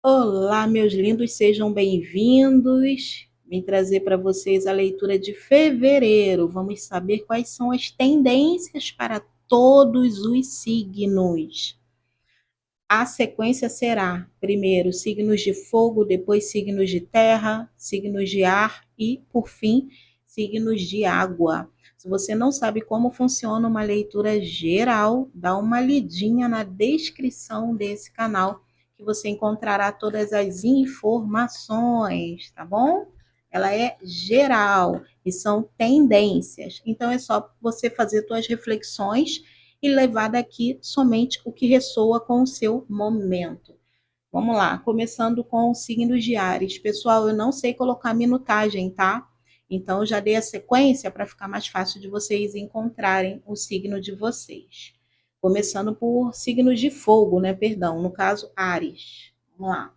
Olá, meus lindos, sejam bem-vindos. Vim trazer para vocês a leitura de fevereiro. Vamos saber quais são as tendências para todos os signos. A sequência será: primeiro signos de fogo, depois signos de terra, signos de ar e, por fim, signos de água. Se você não sabe como funciona uma leitura geral, dá uma lidinha na descrição desse canal que você encontrará todas as informações, tá bom? Ela é geral e são tendências. Então é só você fazer suas reflexões e levar daqui somente o que ressoa com o seu momento. Vamos lá, começando com os signos de Áries. Pessoal, eu não sei colocar minutagem, tá? Então, eu já dei a sequência para ficar mais fácil de vocês encontrarem o signo de vocês. Começando por signos de fogo, né? Perdão, no caso, Áries. Vamos lá.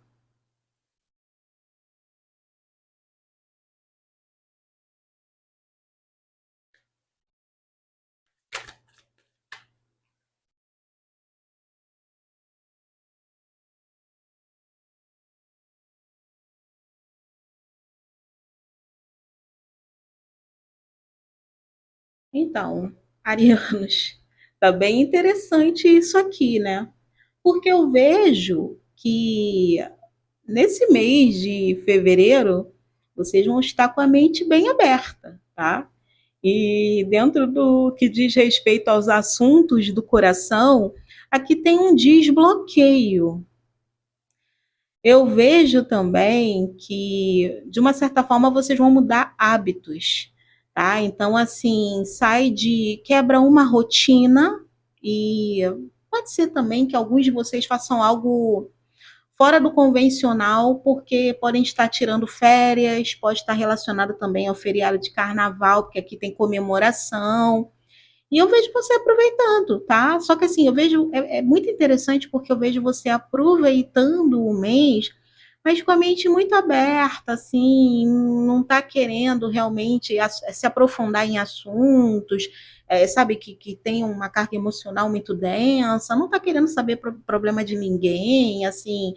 Então, arianos, tá bem interessante isso aqui, né? Porque eu vejo que nesse mês de fevereiro, vocês vão estar com a mente bem aberta, tá? E dentro do que diz respeito aos assuntos do coração, aqui tem um desbloqueio. Eu vejo também que, de uma certa forma, vocês vão mudar hábitos, tá? Então, assim, sai de quebra uma rotina e pode ser também que alguns de vocês façam algo fora do convencional, porque podem estar tirando férias, pode estar relacionado também ao feriado de carnaval, porque aqui tem comemoração. E eu vejo você aproveitando, tá? Só que assim, eu vejo, é muito interessante porque eu vejo você aproveitando o mês, mas com a mente muito aberta, assim, não tá querendo realmente se aprofundar em assuntos, sabe, que tem uma carga emocional muito densa, não tá querendo saber problema de ninguém, assim,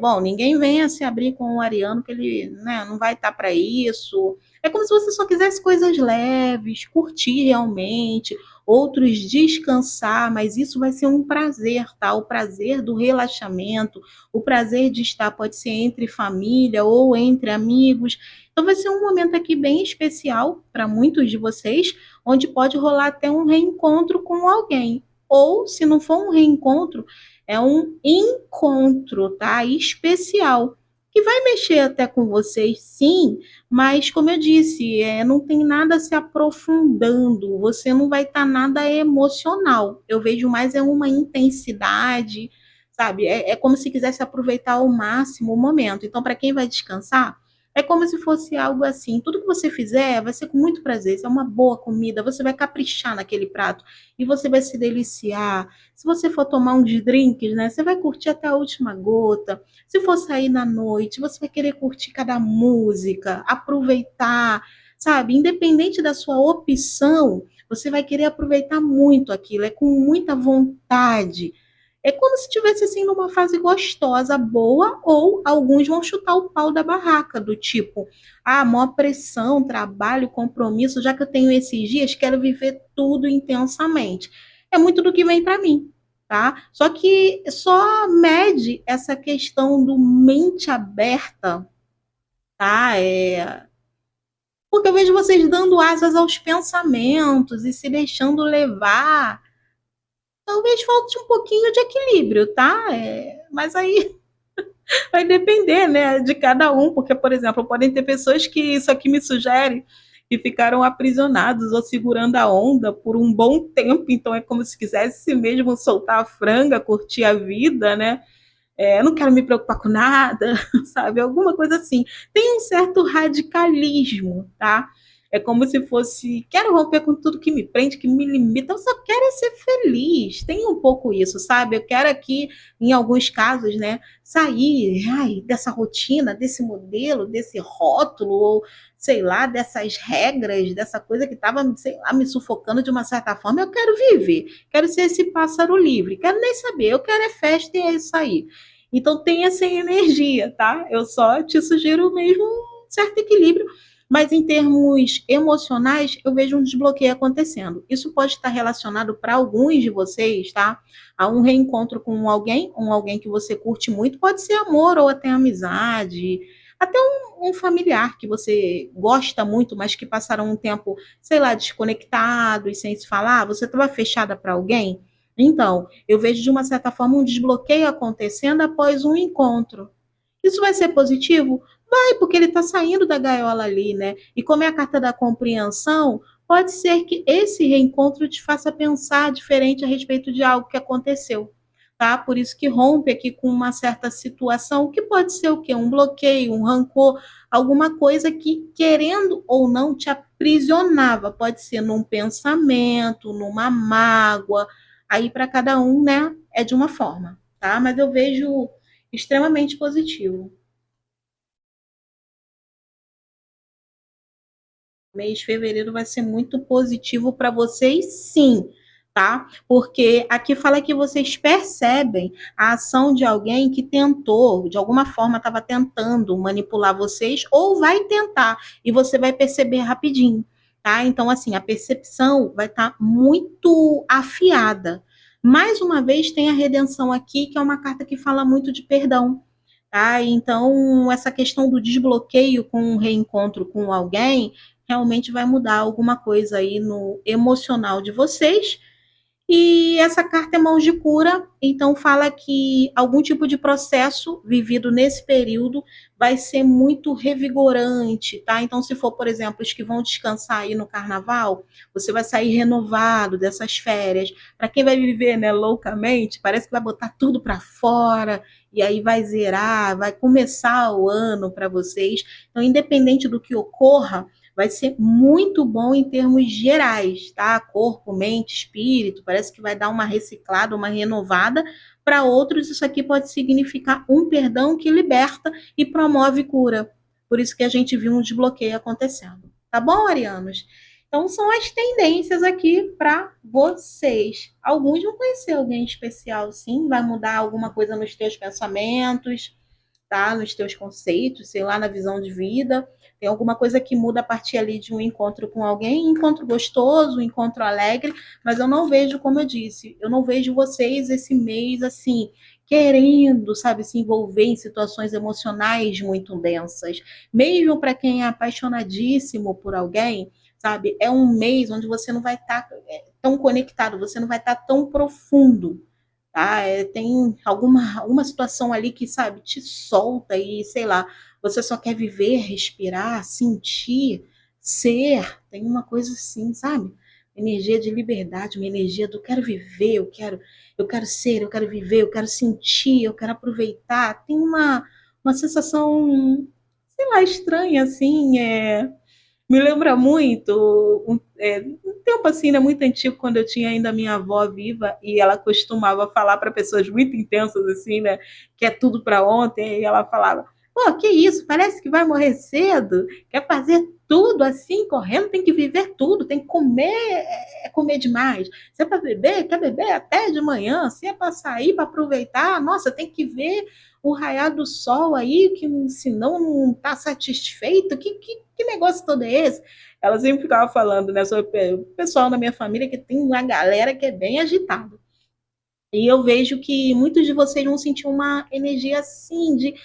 bom, ninguém venha se abrir com o Ariano, que ele, né, não vai estar para isso. É como se você só quisesse coisas leves, curtir realmente, outros descansar, mas isso vai ser um prazer, tá? O prazer do relaxamento, o prazer de estar, pode ser entre família ou entre amigos. Então vai ser um momento aqui bem especial para muitos de vocês, onde pode rolar até um reencontro com alguém. Ou, se não for um reencontro, é um encontro, tá? Especial. Que vai mexer até com vocês, sim, mas, como eu disse, não tem nada se aprofundando, você não vai estar nada emocional. Eu vejo mais é uma intensidade, sabe? É como se quisesse aproveitar ao máximo o momento. Então, para quem vai descansar, é como se fosse algo assim: tudo que você fizer vai ser com muito prazer. Se é uma boa comida, você vai caprichar naquele prato e você vai se deliciar. Se você for tomar uns drinks, né, você vai curtir até a última gota. Se for sair na noite, você vai querer curtir cada música, aproveitar, sabe? Independente da sua opção, você vai querer aproveitar muito aquilo, é com muita vontade. É como se estivesse assim numa fase gostosa, boa, ou alguns vão chutar o pau da barraca, do tipo, maior pressão, trabalho, compromisso, já que eu tenho esses dias, quero viver tudo intensamente. É muito do que vem para mim, tá? Só que só mede essa questão do mente aberta, tá? Porque eu vejo vocês dando asas aos pensamentos e se deixando levar. Talvez falte um pouquinho de equilíbrio, tá? Mas aí vai depender, né, de cada um, porque, por exemplo, podem ter pessoas que isso aqui me sugere que ficaram aprisionados ou segurando a onda por um bom tempo, então é como se quisesse mesmo soltar a franga, curtir a vida, né? Não quero me preocupar com nada, sabe? Alguma coisa assim. Tem um certo radicalismo, tá? É como se fosse, quero romper com tudo que me prende, que me limita, eu só quero ser feliz. Tem um pouco isso, sabe? Eu quero aqui, em alguns casos, né, sair, dessa rotina, desse modelo, desse rótulo, ou sei lá, dessas regras, dessa coisa que estava, sei lá, me sufocando de uma certa forma. Eu quero viver, quero ser esse pássaro livre, quero nem saber, eu quero é festa e é isso aí. Então tem essa energia, tá? Eu só te sugiro mesmo um certo equilíbrio, mas em termos emocionais, eu vejo um desbloqueio acontecendo. Isso pode estar relacionado para alguns de vocês, tá? A um reencontro com um alguém que você curte muito, pode ser amor ou até amizade, até um familiar que você gosta muito, mas que passaram um tempo, sei lá, desconectados, sem se falar. Você estava fechada para alguém? Então, eu vejo de uma certa forma um desbloqueio acontecendo após um encontro. Isso vai ser positivo? Vai, porque ele está saindo da gaiola ali, né? E como é a carta da compreensão, pode ser que esse reencontro te faça pensar diferente a respeito de algo que aconteceu, tá? Por isso que rompe aqui com uma certa situação, que pode ser o quê? Um bloqueio, um rancor, alguma coisa que, querendo ou não, te aprisionava. Pode ser num pensamento, numa mágoa. Aí, para cada um, né, é de uma forma, tá? Mas eu vejo extremamente positivo. Mês de fevereiro vai ser muito positivo para vocês, sim, tá? Porque aqui fala que vocês percebem a ação de alguém que tentou, de alguma forma estava tentando manipular vocês, ou vai tentar, e você vai perceber rapidinho, tá? Então, assim, a percepção vai estar muito afiada. Mais uma vez, tem a redenção aqui, que é uma carta que fala muito de perdão. Tá? Então, essa questão do desbloqueio com um reencontro com alguém realmente vai mudar alguma coisa aí no emocional de vocês. E essa carta é mãos de cura, então fala que algum tipo de processo vivido nesse período vai ser muito revigorante, tá? Então, se for, por exemplo, os que vão descansar aí no carnaval, você vai sair renovado dessas férias. Para quem vai viver, né, loucamente, parece que vai botar tudo para fora e aí vai zerar, vai começar o ano para vocês. Então, independente do que ocorra, vai ser muito bom em termos gerais, tá? Corpo, mente, espírito, parece que vai dar uma reciclada, uma renovada. Para outros, isso aqui pode significar um perdão que liberta e promove cura. Por isso que a gente viu um desbloqueio acontecendo. Tá bom, arianos? Então, são as tendências aqui para vocês. Alguns vão conhecer alguém especial, sim, vai mudar alguma coisa nos teus pensamentos, tá? Nos teus conceitos, sei lá, na visão de vida. Tem alguma coisa que muda a partir ali de um encontro com alguém, encontro gostoso, encontro alegre, mas eu não vejo, como eu disse, eu não vejo vocês esse mês assim, querendo, sabe, se envolver em situações emocionais muito densas. Mesmo para quem é apaixonadíssimo por alguém, sabe, é um mês onde você não vai estar tão conectado, você não vai estar tão profundo, tá? Tem alguma situação ali que, sabe, te solta e, sei lá, você só quer viver, respirar, sentir, ser. Tem uma coisa assim, sabe? Energia de liberdade, uma energia do quero viver, eu quero ser, eu quero viver, eu quero sentir, eu quero aproveitar. Tem uma sensação, sei lá, estranha, assim, me lembra muito um tempo assim, né, muito antigo, quando eu tinha ainda a minha avó viva e ela costumava falar para pessoas muito intensas assim, né, que é tudo para ontem, e ela falava: "Pô, que isso? Parece que vai morrer cedo, quer fazer tudo assim, correndo, tem que viver tudo, tem que comer, comer demais. Se é para beber, quer beber até de manhã, se é para sair, para aproveitar, nossa, tem que ver o raiar do sol aí, que senão não está satisfeito, que negócio todo é esse?" Ela sempre ficava falando, né, sobre o pessoal da minha família, que tem uma galera que é bem agitada. E eu vejo que muitos de vocês vão sentir uma energia assim de.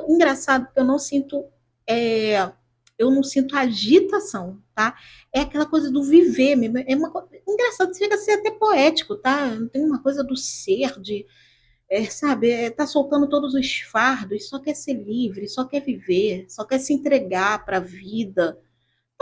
Engraçado, porque é, eu não sinto agitação, tá? É aquela coisa do viver mesmo. É engraçado, chega a ser até poético, tá? Tem uma coisa do ser, sabe, tá soltando todos os fardos, só quer ser livre, só quer viver, só quer se entregar para a vida.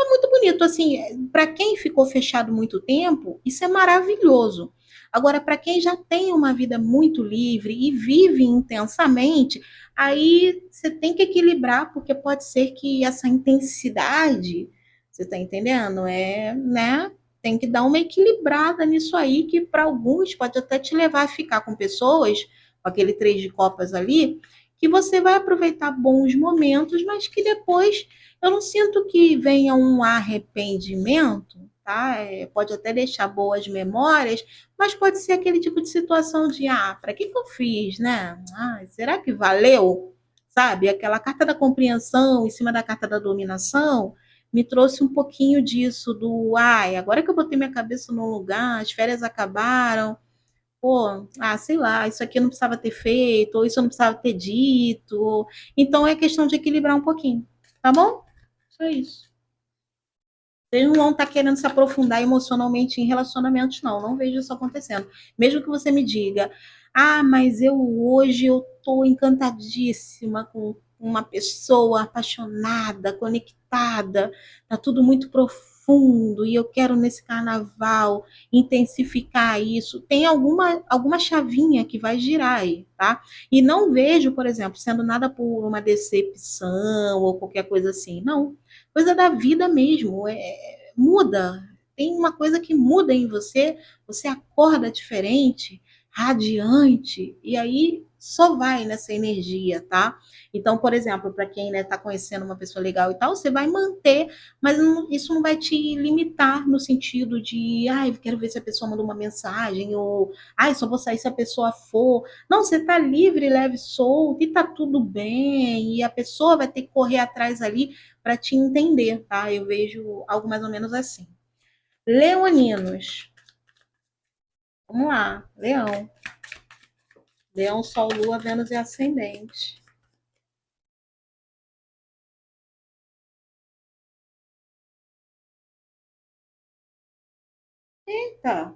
É muito bonito, assim, para quem ficou fechado muito tempo, isso é maravilhoso. Agora, para quem já tem uma vida muito livre e vive intensamente, aí você tem que equilibrar, porque pode ser que essa intensidade, você está entendendo? Né? Tem que dar uma equilibrada nisso aí, que para alguns pode até te levar a ficar com pessoas, com aquele três de copas ali, que você vai aproveitar bons momentos, mas que depois eu não sinto que venha um arrependimento, tá? Pode até deixar boas memórias, mas pode ser aquele tipo de situação de, para que eu fiz, né? Será que valeu? Sabe? Aquela carta da compreensão em cima da carta da dominação me trouxe um pouquinho disso, agora que eu botei minha cabeça no lugar, as férias acabaram, pô, sei lá, isso aqui eu não precisava ter feito, ou isso eu não precisava ter dito. Então é questão de equilibrar um pouquinho, tá bom? Só isso. Vocês não vão estar querendo se aprofundar emocionalmente em relacionamentos, não. Não vejo isso acontecendo. Mesmo que você me diga, mas hoje eu tô encantadíssima com uma pessoa apaixonada, conectada, tá tudo muito profundo e eu quero nesse carnaval intensificar isso. Tem alguma chavinha que vai girar aí, tá? E não vejo, por exemplo, sendo nada por uma decepção ou qualquer coisa assim. Não, coisa da vida mesmo, muda. Tem uma coisa que muda em você, você acorda diferente, radiante, e aí só vai nessa energia, tá? Então, por exemplo, para quem está conhecendo uma pessoa legal e tal, você vai manter, mas isso não vai te limitar no sentido de, eu quero ver se a pessoa manda uma mensagem, ou, só vou sair se a pessoa for. Não, você está livre, leve, solto, e tá tudo bem, e a pessoa vai ter que correr atrás ali para te entender, tá? Eu vejo algo mais ou menos assim. Leoninos. Vamos lá. Leão. Leão, Sol, Lua, Vênus e Ascendente. Eita.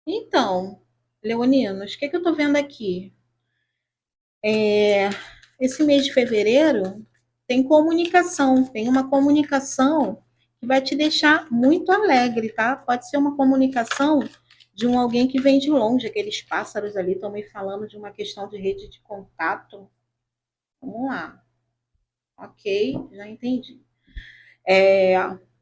Então, Leoninos, o que eu tô vendo aqui? Esse mês de fevereiro tem comunicação, tem uma comunicação que vai te deixar muito alegre, tá? Pode ser uma comunicação de alguém que vem de longe, aqueles pássaros ali estão me falando de uma questão de rede de contato. Vamos lá. Ok, já entendi. É,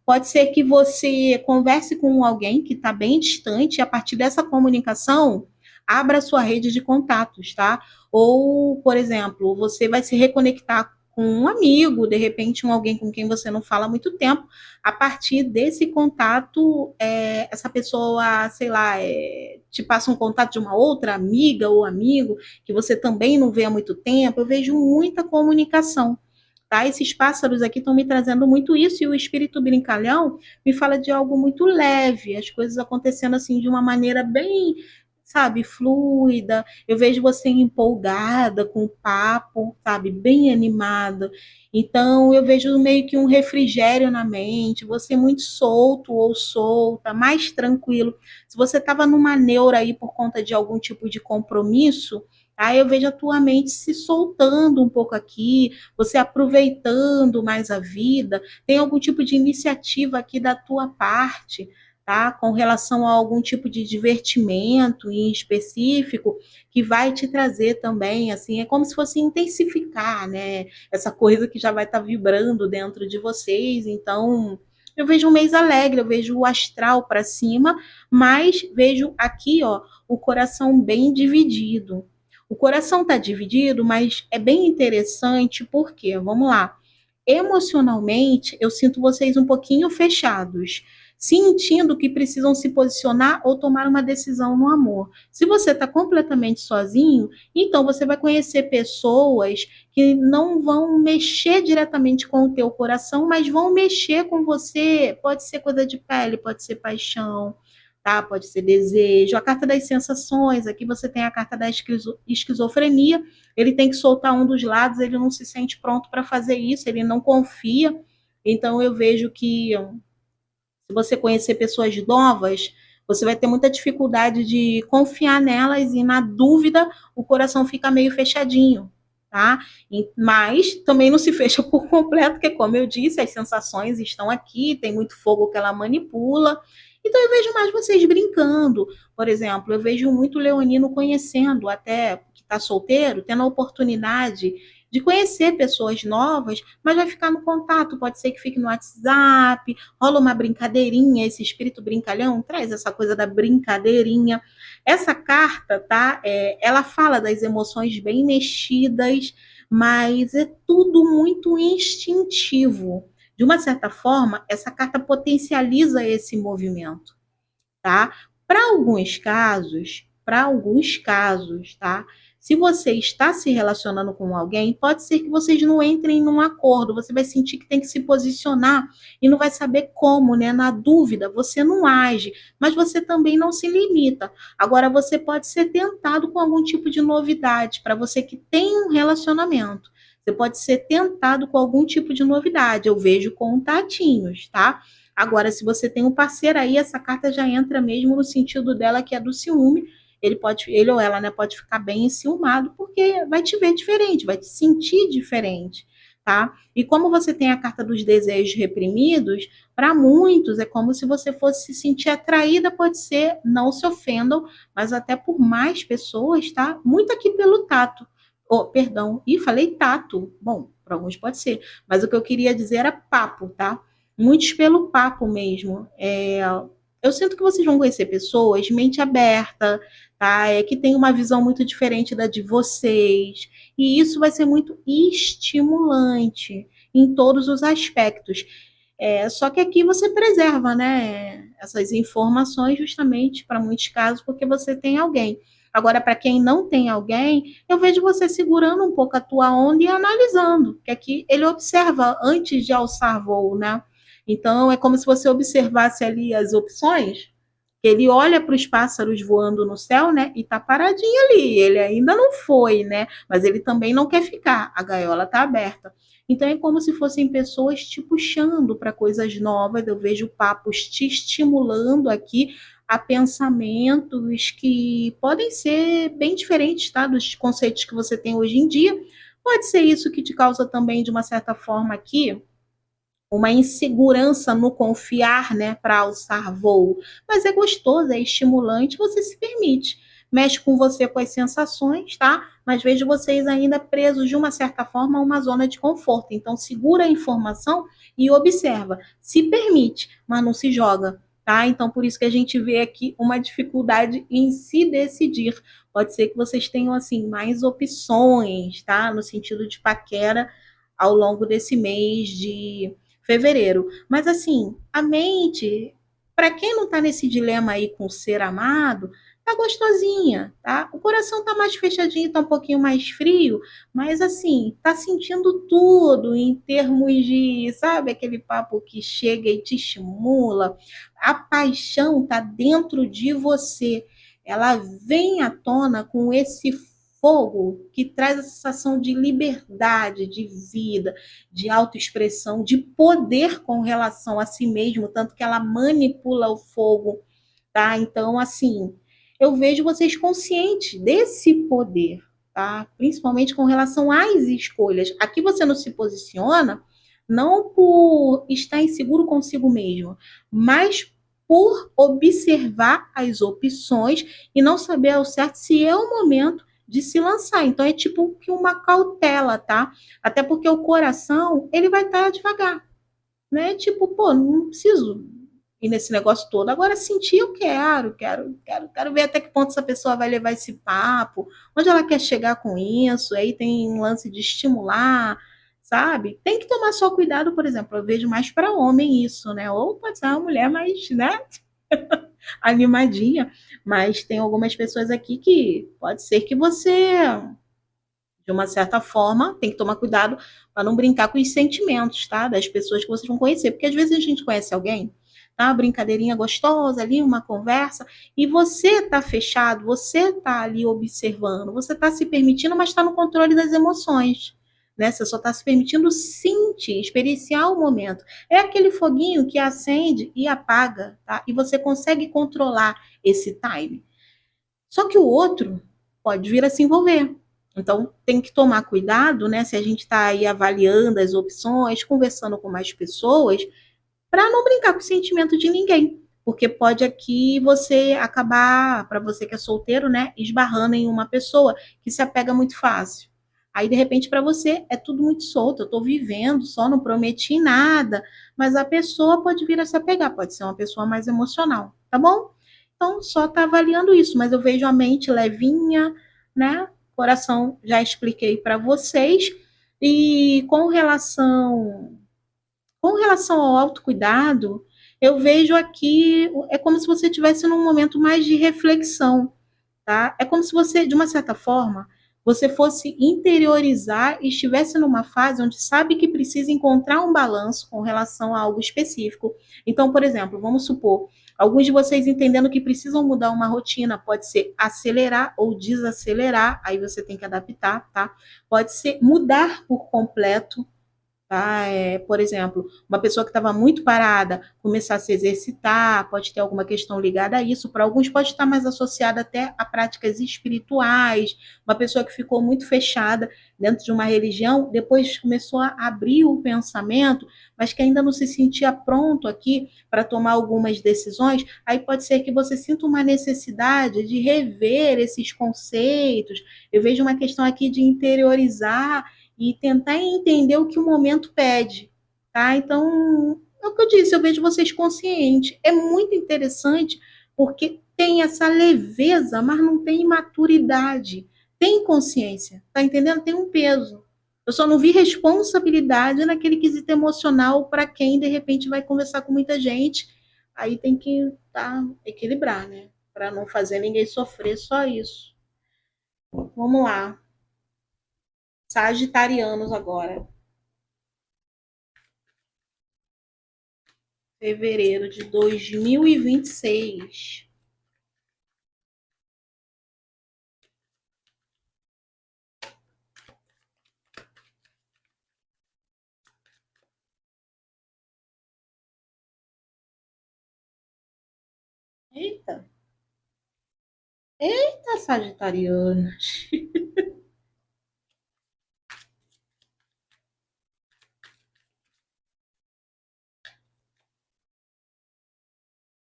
Pode ser que você converse com alguém que está bem distante e a partir dessa comunicação abra sua rede de contatos, tá? Ou, por exemplo, você vai se reconectar com um amigo, de repente alguém com quem você não fala há muito tempo, a partir desse contato, essa pessoa, sei lá, te passa um contato de uma outra amiga ou amigo que você também não vê há muito tempo. Eu vejo muita comunicação. Tá? Esses pássaros aqui estão me trazendo muito isso, e o espírito brincalhão me fala de algo muito leve, as coisas acontecendo assim de uma maneira bem, sabe, fluida. Eu vejo você empolgada com o papo, sabe, bem animada. Então eu vejo meio que um refrigério na mente, você muito solto ou solta, mais tranquilo. Se você estava numa neura aí por conta de algum tipo de compromisso, aí eu vejo a tua mente se soltando um pouco aqui, você aproveitando mais a vida, tem algum tipo de iniciativa aqui da tua parte, tá? Com relação a algum tipo de divertimento em específico, que vai te trazer também, assim, é como se fosse intensificar, né? Essa coisa que já vai estar vibrando dentro de vocês, então eu vejo um mês alegre, eu vejo o astral para cima, mas vejo aqui, ó, o coração bem dividido. O coração está dividido, mas é bem interessante porque, vamos lá, emocionalmente eu sinto vocês um pouquinho fechados, sentindo que precisam se posicionar ou tomar uma decisão no amor. Se você está completamente sozinho, então você vai conhecer pessoas que não vão mexer diretamente com o teu coração, mas vão mexer com você. Pode ser coisa de pele, pode ser paixão, tá? Pode ser desejo. A carta das sensações, aqui você tem a carta da esquizofrenia. Ele tem que soltar um dos lados, ele não se sente pronto para fazer isso, ele não confia. Então eu vejo que se você conhecer pessoas novas, você vai ter muita dificuldade de confiar nelas e na dúvida o coração fica meio fechadinho, tá? Mas também não se fecha por completo, porque como eu disse, as sensações estão aqui, tem muito fogo que ela manipula. Então eu vejo mais vocês brincando. Por exemplo, eu vejo muito leonino conhecendo, até que está solteiro, tendo a oportunidade de conhecer pessoas novas, mas vai ficar no contato, pode ser que fique no WhatsApp, rola uma brincadeirinha, esse espírito brincalhão traz essa coisa da brincadeirinha. Essa carta, tá? Ela fala das emoções bem mexidas, mas é tudo muito instintivo. de uma certa forma, essa carta potencializa esse movimento, tá? Para alguns casos, tá? Se você está se relacionando com alguém, pode ser que vocês não entrem num acordo, você vai sentir que tem que se posicionar e não vai saber como, né? Na dúvida, você não age, mas você também não se limita. Agora, você pode ser tentado com algum tipo de novidade, para você que tem um relacionamento. Você pode ser tentado com algum tipo de novidade. Eu vejo contatinhos, tá? Agora, se você tem um parceiro aí, essa carta já entra mesmo no sentido dela, que é do ciúme. Ele ou ela, né, pode ficar bem enciumado, porque vai te ver diferente, vai te sentir diferente, tá? E como você tem a carta dos desejos reprimidos, para muitos é como se você fosse se sentir atraída, pode ser, não se ofendam, mas até por mais pessoas, tá? Muito aqui pelo tato. Oh, perdão, falei tato. Bom, para alguns pode ser, mas o que eu queria dizer era papo, tá? Muitos pelo papo mesmo. Eu sinto que vocês vão conhecer pessoas de mente aberta, tá? Que tem uma visão muito diferente da de vocês. E isso vai ser muito estimulante em todos os aspectos. Só que aqui você preserva, né, essas informações justamente para muitos casos, porque você tem alguém. Agora, para quem não tem alguém, eu vejo você segurando um pouco a tua onda e analisando, que aqui ele observa antes de alçar voo, né? Então, é como se você observasse ali as opções, ele olha para os pássaros voando no céu, né? E tá paradinho ali. Ele ainda não foi, né? Mas ele também não quer ficar. A gaiola tá aberta. Então é como se fossem pessoas te puxando para coisas novas. Eu vejo papos te estimulando aqui a pensamentos que podem ser bem diferentes, tá? Dos conceitos que você tem hoje em dia. Pode ser isso que te causa também, de uma certa forma, aqui uma insegurança no confiar, né, para alçar voo. Mas é gostoso, é estimulante, você se permite. Mexe com você, com as sensações, tá? Mas vejo vocês ainda presos, de uma certa forma, a uma zona de conforto. Então, segura a informação e observa. Se permite, mas não se joga, tá? Então, por isso que a gente vê aqui uma dificuldade em se decidir. Pode ser que vocês tenham, assim, mais opções, tá? No sentido de paquera ao longo desse mês de fevereiro. Mas assim, a mente, para quem não está nesse dilema aí com o ser amado, tá gostosinha, tá? O coração tá mais fechadinho, tá um pouquinho mais frio, mas assim, tá sentindo tudo em termos de, sabe, aquele papo que chega e te estimula. A paixão tá dentro de você. Ela vem à tona com esse fogo que traz a sensação de liberdade, de vida, de autoexpressão, de poder com relação a si mesmo, tanto que ela manipula o fogo, tá? Então, assim, eu vejo vocês conscientes desse poder, tá? Principalmente com relação às escolhas. Aqui você não se posiciona não por estar inseguro consigo mesmo, mas por observar as opções e não saber ao certo se é o momento de se lançar. Então é tipo que uma cautela, tá? Até porque o coração, ele vai estar devagar, né? Tipo, pô, não preciso ir nesse negócio todo. Agora sentir eu quero ver até que ponto essa pessoa vai levar esse papo, onde ela quer chegar com isso. Aí tem um lance de estimular, sabe? Tem que tomar só cuidado, por exemplo, eu vejo mais para homem isso, né? Ou pode ser uma mulher mais, né, animadinha, mas tem algumas pessoas aqui que pode ser que você, de uma certa forma, tem que tomar cuidado para não brincar com os sentimentos, tá? Das pessoas que vocês vão conhecer. Porque às vezes a gente conhece alguém, tá? Uma brincadeirinha gostosa ali, uma conversa, e você tá fechado, você tá ali observando, você tá se permitindo, mas está no controle das emoções. Né? Você só está se permitindo sentir, experienciar o momento. É aquele foguinho que acende e apaga, tá? E você consegue controlar esse time. Só que o outro pode vir a se envolver. Então, tem que tomar cuidado, né? Se a gente está aí avaliando as opções, conversando com mais pessoas, para não brincar com o sentimento de ninguém. Porque pode aqui você acabar, para você que é solteiro, né? Esbarrando em uma pessoa que se apega muito fácil. Aí, de repente, para você é tudo muito solto. Eu estou vivendo, só não prometi nada. Mas a pessoa pode vir a se apegar, pode ser uma pessoa mais emocional, tá bom? Então, só está avaliando isso, mas eu vejo a mente levinha, né? Coração, já expliquei para vocês. E com relação Com relação ao autocuidado, eu vejo aqui, é como se você estivesse num momento mais de reflexão, tá? É como se você, de uma certa forma, você fosse interiorizar e estivesse numa fase onde sabe que precisa encontrar um balanço com relação a algo específico. Então, por exemplo, vamos supor, alguns de vocês entendendo que precisam mudar uma rotina, pode ser acelerar ou desacelerar, aí você tem que adaptar, tá? Pode ser mudar por completo, tá? Por exemplo, uma pessoa que estava muito parada começar a se exercitar, pode ter alguma questão ligada a isso. Para alguns, pode estar mais associada até a práticas espirituais. Uma pessoa que ficou muito fechada dentro de uma religião, depois começou a abrir o pensamento, mas que ainda não se sentia pronto aqui para tomar algumas decisões. Aí pode ser que você sinta uma necessidade de rever esses conceitos. Eu vejo uma questão aqui de interiorizar e tentar entender o que o momento pede, tá? Então, é o que eu disse, eu vejo vocês conscientes. É muito interessante porque tem essa leveza, mas não tem maturidade. Tem consciência, tá entendendo? Tem um peso. Eu só não vi responsabilidade naquele quesito emocional para quem de repente vai conversar com muita gente. Aí tem que equilibrar, né? Para não fazer ninguém sofrer só isso. Vamos lá. Sagitarianos agora. Fevereiro de 2026. Eita, eita, Sagitarianas.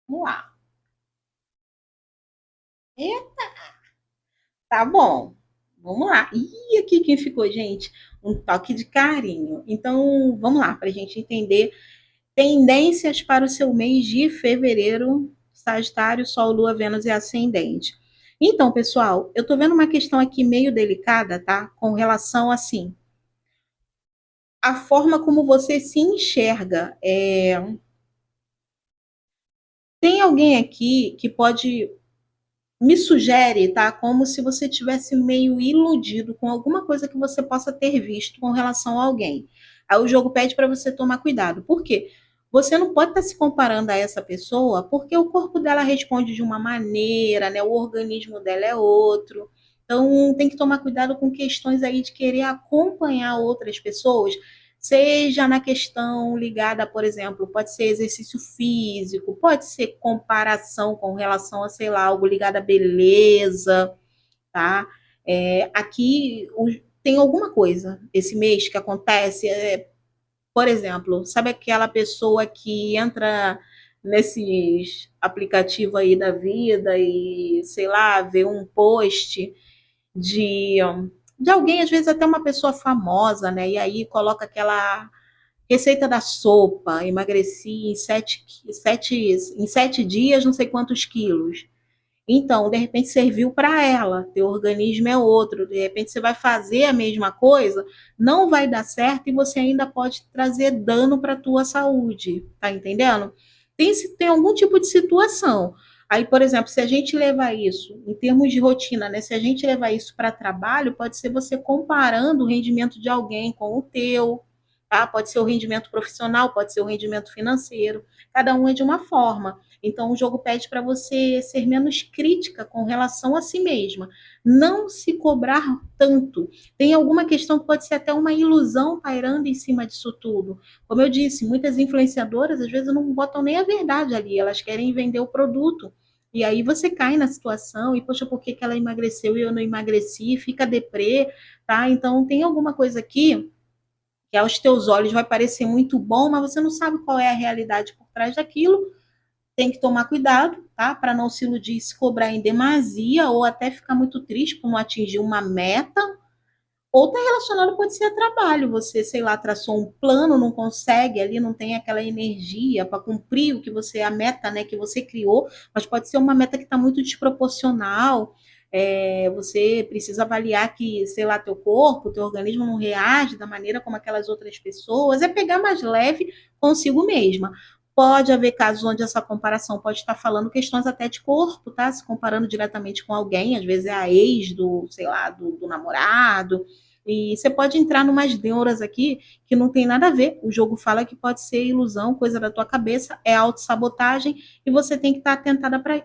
Vamos lá. Eita, tá bom. Vamos lá. E aqui quem ficou, gente? Um toque de carinho. Então, vamos lá, para a gente entender tendências para o seu mês de fevereiro. Sagitário, Sol, Lua, Vênus e Ascendente. Então, pessoal, eu tô vendo uma questão aqui meio delicada, tá? Com relação, assim, a forma como você se enxerga. Tem alguém aqui que pode me sugere, tá? Como se você tivesse meio iludido com alguma coisa que você possa ter visto com relação a alguém. Aí o jogo pede para você tomar cuidado. Por quê? Você não pode estar se comparando a essa pessoa porque o corpo dela responde de uma maneira, né? O organismo dela é outro. Então tem que tomar cuidado com questões aí de querer acompanhar outras pessoas, seja na questão ligada, por exemplo, pode ser exercício físico, pode ser comparação com relação a, sei lá, algo ligado à beleza, tá? Aqui tem alguma coisa esse mês que acontece, por exemplo, sabe aquela pessoa que entra nesses aplicativos aí da vida e, sei lá, vê um post de, de alguém, às vezes até uma pessoa famosa, né? E aí coloca aquela receita da sopa, emagreci em 7 dias, não sei quantos quilos. Então, de repente, serviu para ela, teu organismo é outro, de repente você vai fazer a mesma coisa, não vai dar certo e você ainda pode trazer dano para a tua saúde, tá entendendo? Tem algum tipo de situação. Aí, por exemplo, se a gente levar isso em termos de rotina, né? Se a gente levar isso para trabalho, pode ser você comparando o rendimento de alguém com o teu, tá? Pode ser o rendimento profissional, pode ser o rendimento financeiro, cada um é de uma forma. Então, o jogo pede para você ser menos crítica com relação a si mesma, não se cobrar tanto. Tem alguma questão que pode ser até uma ilusão pairando em cima disso tudo. Como eu disse, muitas influenciadoras às vezes não botam nem a verdade ali, elas querem vender o produto. E aí você cai na situação e, poxa, por que ela emagreceu e eu não emagreci? Fica deprê, tá? Então, tem alguma coisa aqui que aos teus olhos vai parecer muito bom, mas você não sabe qual é a realidade por trás daquilo. Tem que tomar cuidado, tá? Para não se iludir e se cobrar em demasia ou até ficar muito triste por não atingir uma meta. Ou tá relacionado, pode ser a trabalho. Você, sei lá, traçou um plano, não consegue ali, não tem aquela energia para cumprir a meta, né, que você criou, mas pode ser uma meta que está muito desproporcional. Você precisa avaliar que, sei lá, teu corpo, teu organismo não reage da maneira como aquelas outras pessoas, é pegar mais leve consigo mesma. Pode haver casos onde essa comparação pode estar falando questões até de corpo, tá? Se comparando diretamente com alguém, às vezes é a ex do, sei lá, do namorado. E você pode entrar numas neuras aqui que não tem nada a ver. O jogo fala que pode ser ilusão, coisa da tua cabeça, é autossabotagem e você tem que estar atentada para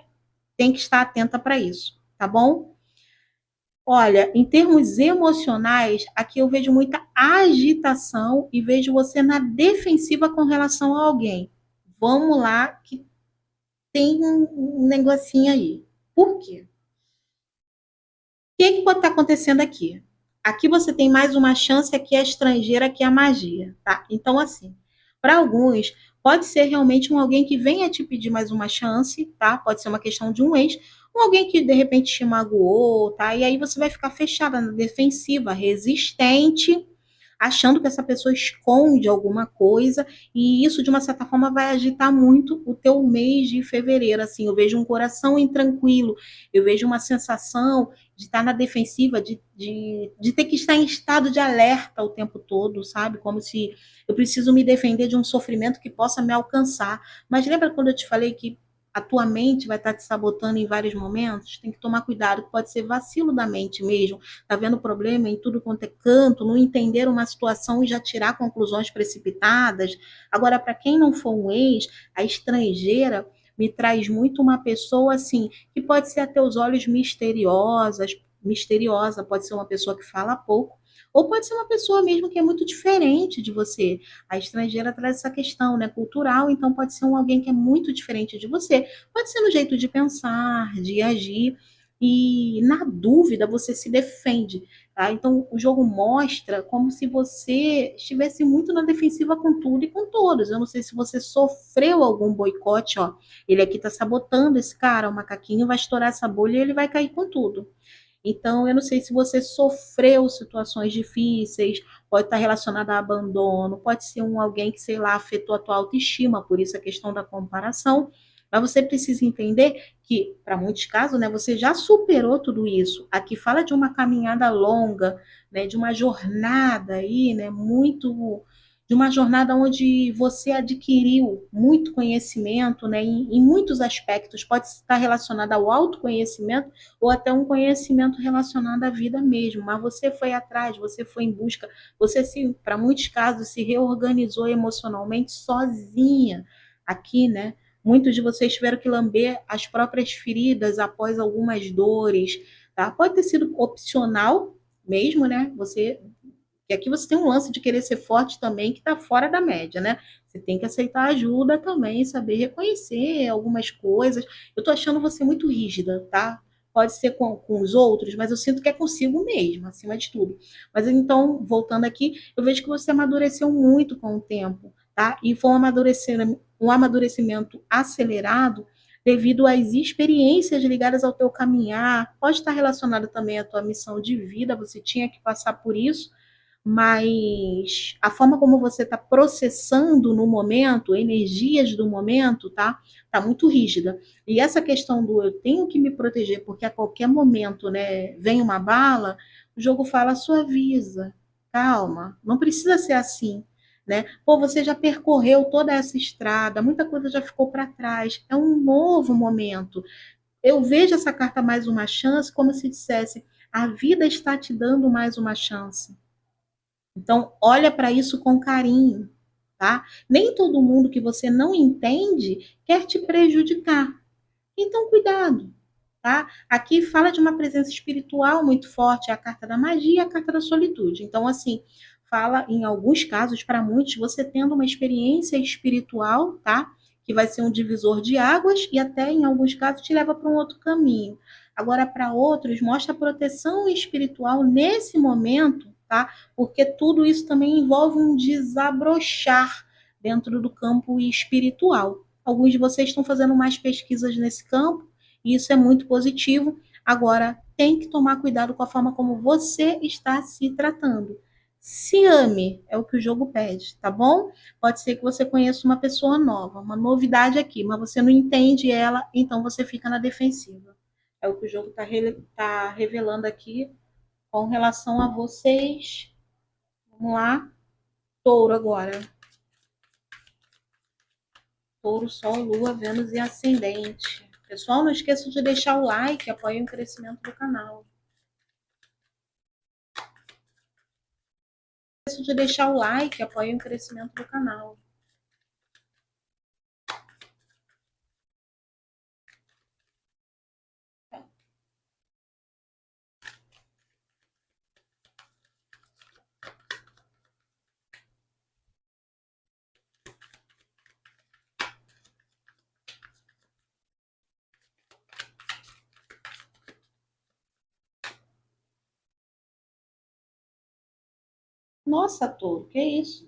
tem que estar atenta para isso, tá bom? Olha, em termos emocionais, aqui eu vejo muita agitação e vejo você na defensiva com relação a alguém. Vamos lá, que tem um negocinho aí. Por quê? O que pode estar acontecendo aqui? Aqui você tem mais uma chance, aqui é estrangeira, aqui é a magia, tá? Então, assim, para alguns, pode ser realmente um alguém que venha te pedir mais uma chance, tá? Pode ser uma questão de um ex, ou alguém que de repente te magoou, tá? E aí você vai ficar fechada na defensiva, resistente, achando que essa pessoa esconde alguma coisa, e isso, de uma certa forma, vai agitar muito o teu mês de fevereiro, assim, eu vejo um coração intranquilo, eu vejo uma sensação de estar na defensiva, de ter que estar em estado de alerta o tempo todo, sabe? Como se eu preciso me defender de um sofrimento que possa me alcançar. Mas lembra quando eu te falei que a tua mente vai estar te sabotando em vários momentos? Tem que tomar cuidado, que pode ser vacilo da mente mesmo. Tá vendo problema em tudo quanto é canto, não entender uma situação e já tirar conclusões precipitadas. Agora, para quem não for um ex, a estrangeira me traz muito uma pessoa assim, que pode ser a teus olhos misteriosa, pode ser uma pessoa que fala pouco, ou pode ser uma pessoa mesmo que é muito diferente de você. A estrangeira traz essa questão, né, cultural, então pode ser alguém que é muito diferente de você. Pode ser no jeito de pensar, de agir, e na dúvida você se defende. Tá? Então o jogo mostra como se você estivesse muito na defensiva com tudo e com todos. Eu não sei se você sofreu algum boicote, ó. Ele aqui está sabotando esse cara, o macaquinho vai estourar essa bolha e ele vai cair com tudo. Então, eu não sei se você sofreu situações difíceis, pode estar relacionado a abandono, pode ser alguém que, sei lá, afetou a tua autoestima, por isso a questão da comparação. Mas você precisa entender que, para muitos casos, né, você já superou tudo isso. Aqui fala de uma caminhada longa, né, de uma jornada aí, né, muito de uma jornada onde você adquiriu muito conhecimento, né, em muitos aspectos, pode estar relacionado ao autoconhecimento ou até um conhecimento relacionado à vida mesmo, mas você foi atrás, você foi em busca, você se, para muitos casos, se reorganizou emocionalmente sozinha aqui, né? Muitos de vocês tiveram que lamber as próprias feridas após algumas dores, tá? Pode ter sido opcional mesmo, né? E aqui você tem um lance de querer ser forte também, que está fora da média, né? Você tem que aceitar ajuda também, saber reconhecer algumas coisas. Eu tô achando você muito rígida, tá? Pode ser com os outros, mas eu sinto que é consigo mesma, acima de tudo. Mas então, voltando aqui, eu vejo que você amadureceu muito com o tempo, tá? E foi um amadurecimento acelerado devido às experiências ligadas ao teu caminhar. Pode estar relacionado também à tua missão de vida, você tinha que passar por isso, mas a forma como você está processando no momento, energias do momento, tá muito rígida. E essa questão do eu tenho que me proteger porque a qualquer momento, né, vem uma bala, o jogo fala suaviza, calma, não precisa ser assim, né? Pô, você já percorreu toda essa estrada, muita coisa já ficou para trás, é um novo momento. Eu vejo essa carta mais uma chance como se dissesse: a vida está te dando mais uma chance. Então, olha para isso com carinho, tá? Nem todo mundo que você não entende quer te prejudicar. Então, cuidado, tá? Aqui fala de uma presença espiritual muito forte, é a carta da magia e a carta da solitude. Então, assim, fala em alguns casos, para muitos, você tendo uma experiência espiritual, tá? Que vai ser um divisor de águas e até em alguns casos te leva para um outro caminho. Agora, para outros, mostra proteção espiritual nesse momento, tá? Porque tudo isso também envolve um desabrochar dentro do campo espiritual. Alguns de vocês estão fazendo mais pesquisas nesse campo, e isso é muito positivo. Agora, tem que tomar cuidado com a forma como você está se tratando. Se ame, é o que o jogo pede, tá bom? Pode ser que você conheça uma pessoa nova, uma novidade aqui, mas você não entende ela, então você fica na defensiva. É o que o jogo está tá revelando aqui com relação a vocês. Vamos lá. Touro agora. Touro, Sol, Lua, Vênus e Ascendente. Pessoal, não esqueça de deixar o like, apoiem o crescimento do canal. Não esqueça de deixar o like, apoiem o crescimento do canal. Nossa, Touro, que isso?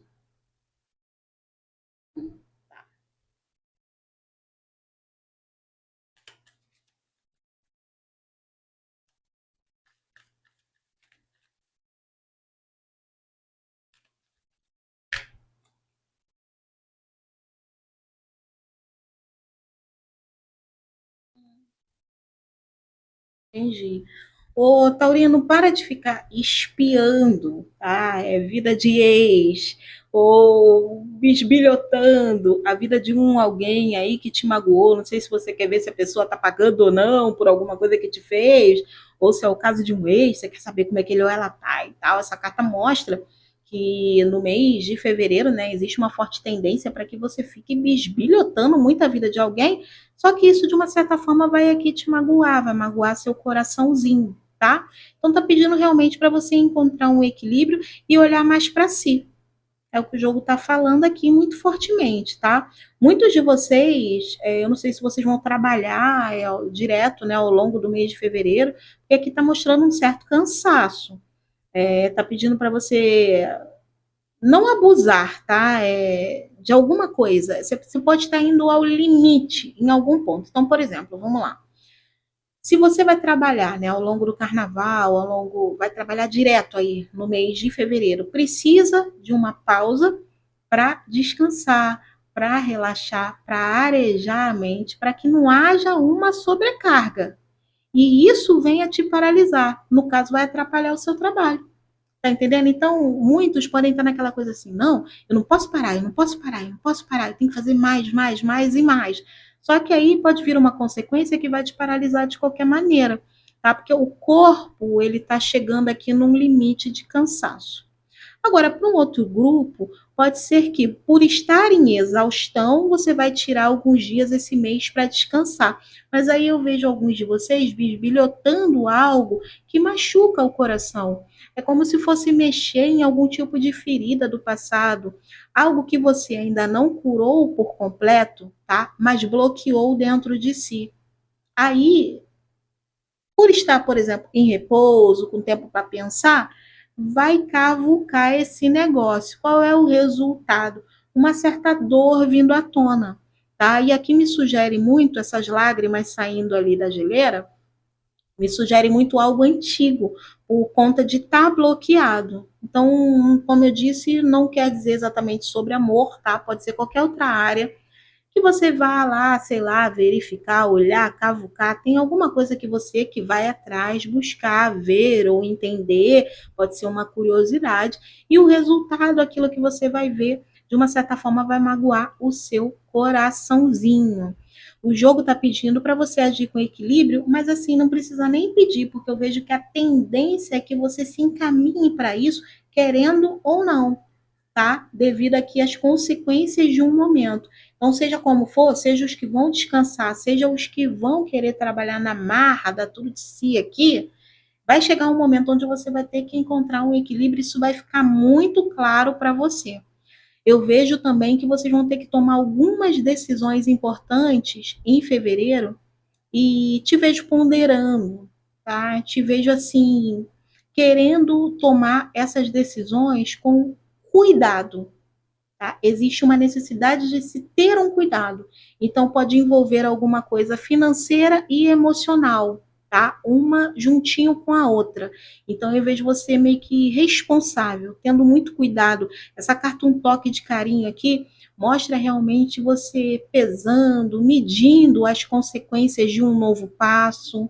Entendi. Ô, Taurino, para de ficar espiando, tá? É vida de ex, ou bisbilhotando a vida de um alguém aí que te magoou. Não sei se você quer ver se a pessoa tá pagando ou não por alguma coisa que te fez, ou se é o caso de um ex, você quer saber como é que ele ou ela tá e tal. Essa carta mostra que no mês de fevereiro, né, existe uma forte tendência para que você fique bisbilhotando muito a vida de alguém, só que isso de uma certa forma vai aqui te magoar, vai magoar seu coraçãozinho, tá? Então tá pedindo realmente para você encontrar um equilíbrio e olhar mais para si. É o que o jogo está falando aqui muito fortemente, tá? Muitos de vocês, eu não sei se vocês vão trabalhar direto, né, ao longo do mês de fevereiro, porque aqui está mostrando um certo cansaço. Tá pedindo para você não abusar, tá? De alguma coisa. Você pode estar indo ao limite em algum ponto. Então, por exemplo, vamos lá. Se você vai trabalhar, né, ao longo do carnaval, vai trabalhar direto aí no mês de fevereiro, precisa de uma pausa para descansar, para relaxar, para arejar a mente, para que não haja uma sobrecarga. E isso venha te paralisar. No caso, vai atrapalhar o seu trabalho. Tá entendendo? Então, muitos podem estar naquela coisa assim, não, eu não posso parar, eu não posso parar, eu não posso parar, eu tenho que fazer mais, mais, mais e mais. Só que aí pode vir uma consequência que vai te paralisar de qualquer maneira, tá? Porque o corpo, ele tá chegando aqui num limite de cansaço. Agora, para um outro grupo, pode ser que, por estar em exaustão, você vai tirar alguns dias esse mês para descansar. Mas aí eu vejo alguns de vocês bisbilhotando algo que machuca o coração. É como se fosse mexer em algum tipo de ferida do passado, algo que você ainda não curou por completo, tá? Mas bloqueou dentro de si. Aí, por estar, por exemplo, em repouso, com tempo para pensar, vai cavucar esse negócio. Qual é o resultado? Uma certa dor vindo à tona, tá? E aqui me sugere muito essas lágrimas saindo ali da geleira, me sugere muito algo antigo, por conta de estar bloqueado. Então, como eu disse, não quer dizer exatamente sobre amor, tá? Pode ser qualquer outra área que você vá lá, sei lá, verificar, olhar, cavucar, tem alguma coisa que você que vai atrás buscar, ver ou entender, pode ser uma curiosidade, e o resultado, aquilo que você vai ver, de uma certa forma vai magoar o seu coraçãozinho. O jogo está pedindo para você agir com equilíbrio, mas assim, não precisa nem pedir, porque eu vejo que a tendência é que você se encaminhe para isso, querendo ou não, tá? Devido aqui às consequências de um momento. Então, seja como for, seja os que vão descansar, seja os que vão querer trabalhar na marra, dar tudo de si aqui, vai chegar um momento onde você vai ter que encontrar um equilíbrio, isso vai ficar muito claro para você. Eu vejo também que vocês vão ter que tomar algumas decisões importantes em fevereiro e te vejo ponderando, tá? Te vejo assim, querendo tomar essas decisões com cuidado, tá? Existe uma necessidade de se ter um cuidado. Então, pode envolver alguma coisa financeira e emocional, tá? Uma juntinho com a outra. Então, eu vejo você meio que responsável, tendo muito cuidado. Essa carta, um toque de carinho aqui, mostra realmente você pesando, medindo as consequências de um novo passo,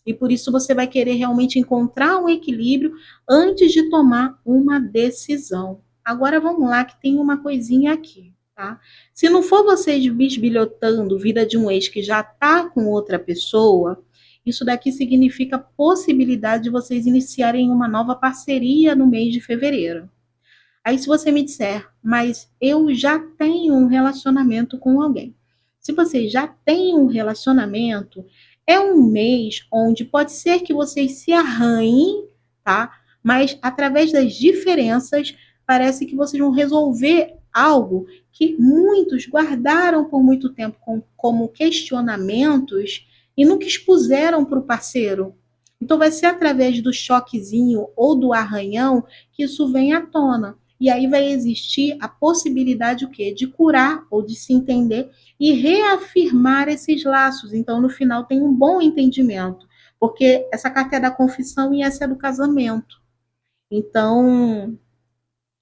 E por isso você vai querer realmente encontrar um equilíbrio antes de tomar uma decisão. Agora vamos lá, que tem uma coisinha aqui, tá? Se não for vocês bisbilhotando vida de um ex que já tá com outra pessoa, isso daqui significa possibilidade de vocês iniciarem uma nova parceria no mês de fevereiro. Aí, se você me disser, mas eu já tenho um relacionamento com alguém. Se você já tem um relacionamento, é um mês onde pode ser que vocês se arranhem, tá? Mas através das diferenças, parece que vocês vão resolver algo que muitos guardaram por muito tempo como questionamentos e nunca expuseram para o parceiro. Então, vai ser através do choquezinho ou do arranhão que isso vem à tona. E aí vai existir a possibilidade o quê? De curar ou de se entender e reafirmar esses laços. Então, no final, tem um bom entendimento. Porque essa carta é da confissão e essa é do casamento. Então,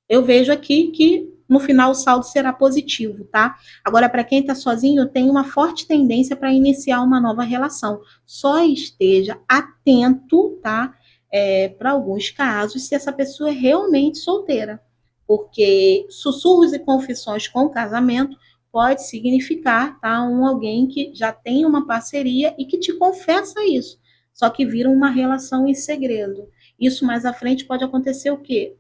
eu vejo aqui que no final o saldo será positivo, tá? Agora, para quem está sozinho, tem uma forte tendência para iniciar uma nova relação. Só esteja atento, tá? Para alguns casos, se essa pessoa é realmente solteira. Porque sussurros e confissões com o casamento pode significar, tá? Alguém que já tem uma parceria e que te confessa isso. Só que vira uma relação em segredo. Isso mais à frente pode acontecer o quê?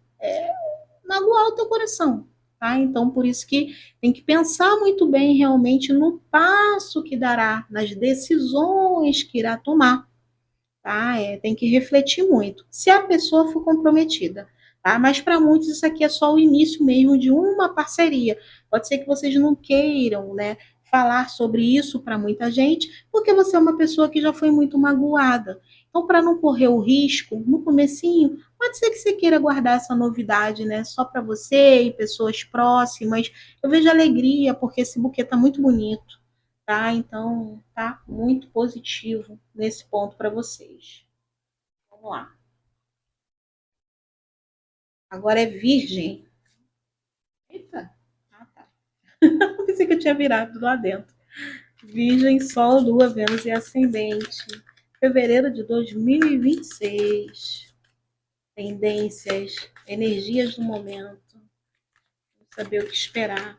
Magoar o teu coração, tá? Então, por isso que tem que pensar muito bem realmente no passo que dará, nas decisões que irá tomar, tá? Tem que refletir muito. Se a pessoa for comprometida, tá? Mas para muitos isso aqui é só o início mesmo de uma parceria. Pode ser que vocês não queiram, né? Falar sobre isso para muita gente, porque você é uma pessoa que já foi muito magoada. Então, para não correr o risco, no comecinho, pode ser que você queira guardar essa novidade, né? Só para você e pessoas próximas. Eu vejo alegria, porque esse buquê tá muito bonito, tá? Então, tá muito positivo nesse ponto para vocês. Vamos lá. Agora é Virgem. Eita. Ah, tá. Pensei que eu tinha virado lá dentro. Virgem, Sol, Lua, Vênus e Ascendente. Fevereiro de 2026. Tendências, energias do momento. Vamos saber o que esperar.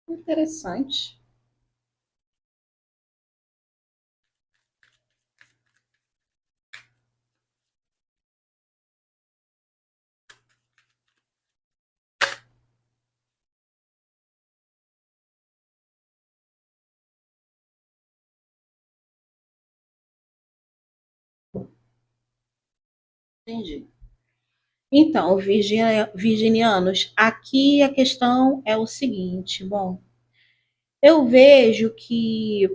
Interessante. Entendi. Então, virginianos, aqui a questão é o seguinte: bom, eu vejo que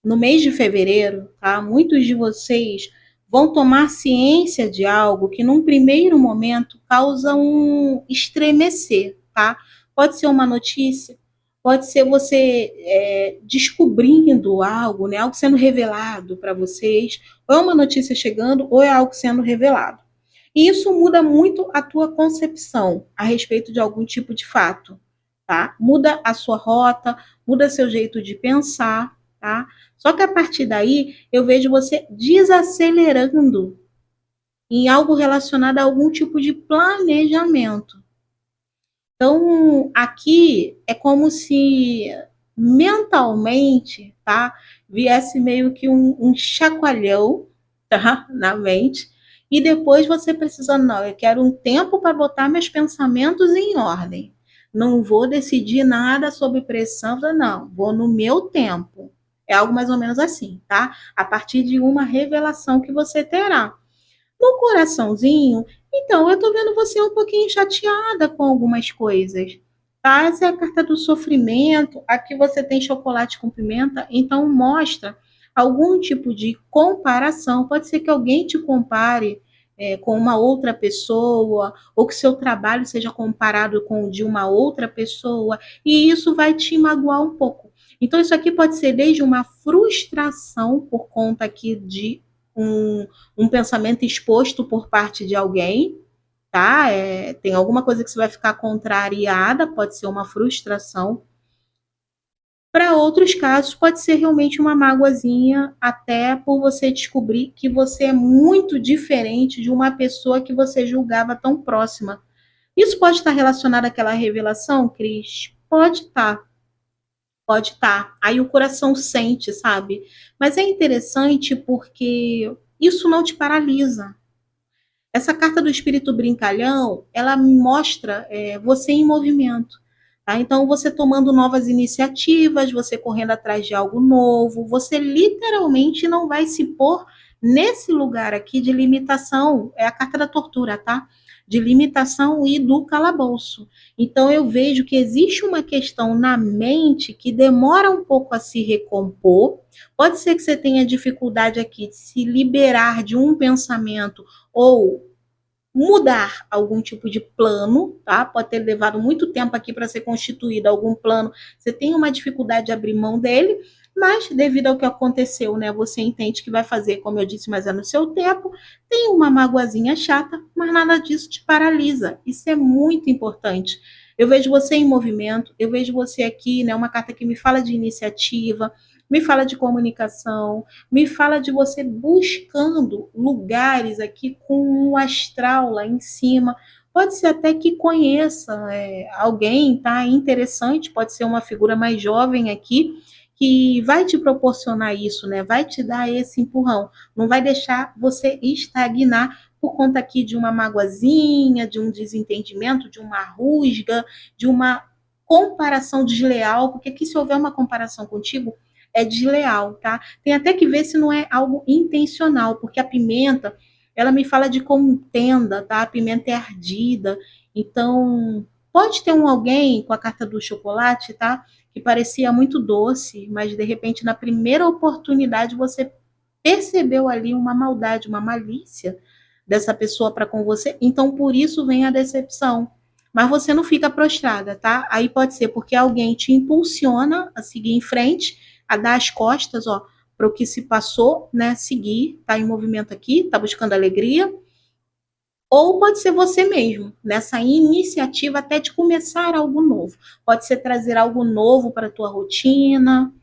no mês de fevereiro, tá, muitos de vocês vão tomar ciência de algo que, num primeiro momento, causa um estremecer, tá? Pode ser uma notícia, pode ser você descobrindo algo, né? Algo sendo revelado para vocês, ou é uma notícia chegando, ou é algo sendo revelado. E isso muda muito a tua concepção a respeito de algum tipo de fato, tá? Muda a sua rota, muda seu jeito de pensar, tá? Só que a partir daí eu vejo você desacelerando em algo relacionado a algum tipo de planejamento. Então, aqui é como se mentalmente, tá? Viesse meio que um chacoalhão, tá? Na mente. E depois você precisa, não, eu quero um tempo para botar meus pensamentos em ordem. Não vou decidir nada sob pressão, não, vou no meu tempo. É algo mais ou menos assim, tá? A partir de uma revelação que você terá. No coraçãozinho, então, eu tô vendo você um pouquinho chateada com algumas coisas, tá? Essa é a carta do sofrimento. Aqui você tem chocolate com pimenta, então mostra algum tipo de comparação. Pode ser que alguém te compare com uma outra pessoa, ou que seu trabalho seja comparado com o de uma outra pessoa, e isso vai te magoar um pouco. Então, isso aqui pode ser desde uma frustração por conta aqui de um pensamento exposto por parte de alguém, tá? Tem alguma coisa que você vai ficar contrariada, pode ser uma frustração. Para outros casos, pode ser realmente uma mágoazinha, até por você descobrir que você é muito diferente de uma pessoa que você julgava tão próxima. Isso pode estar relacionado àquela revelação, Cris? Pode estar, pode estar. Aí o coração sente, sabe? Mas é interessante porque isso não te paralisa. Essa carta do espírito brincalhão, ela mostra você em movimento. Tá? Então, você tomando novas iniciativas, você correndo atrás de algo novo, você literalmente não vai se pôr nesse lugar aqui de limitação. É a carta da tortura, tá? De limitação e do calabouço. Então, eu vejo que existe uma questão na mente que demora um pouco a se recompor. Pode ser que você tenha dificuldade aqui de se liberar de um pensamento ou mudar algum tipo de plano, tá? Pode ter levado muito tempo aqui para ser constituído algum plano. Você tem uma dificuldade de abrir mão dele, mas devido ao que aconteceu, né? Você entende que vai fazer, como eu disse, mas é no seu tempo. Tem uma magoazinha chata, mas nada disso te paralisa. Isso é muito importante. Eu vejo você em movimento, eu vejo você aqui, né? Uma carta que me fala de iniciativa, me fala de comunicação, me fala de você buscando lugares aqui com o astral lá em cima. Pode ser até que conheça alguém, tá? Interessante, pode ser uma figura mais jovem aqui, que vai te proporcionar isso, né? Vai te dar esse empurrão. Não vai deixar você estagnar por conta aqui de uma magoazinha, de um desentendimento, de uma rusga, de uma comparação desleal, porque aqui se houver uma comparação contigo, é desleal, tá? Tem até que ver se não é algo intencional, porque a pimenta, ela me fala de contenda, tá? A pimenta é ardida, então pode ter alguém com a carta do chocolate, tá? Que parecia muito doce, mas de repente na primeira oportunidade você percebeu ali uma maldade, uma malícia dessa pessoa para com você, então por isso vem a decepção. Mas você não fica prostrada, tá? Aí pode ser porque alguém te impulsiona a seguir em frente, a dar as costas, ó, para o que se passou, né? Seguir, tá em movimento aqui, tá buscando alegria. Ou pode ser você mesmo, nessa iniciativa até de começar algo novo. Pode ser trazer algo novo para a tua rotina,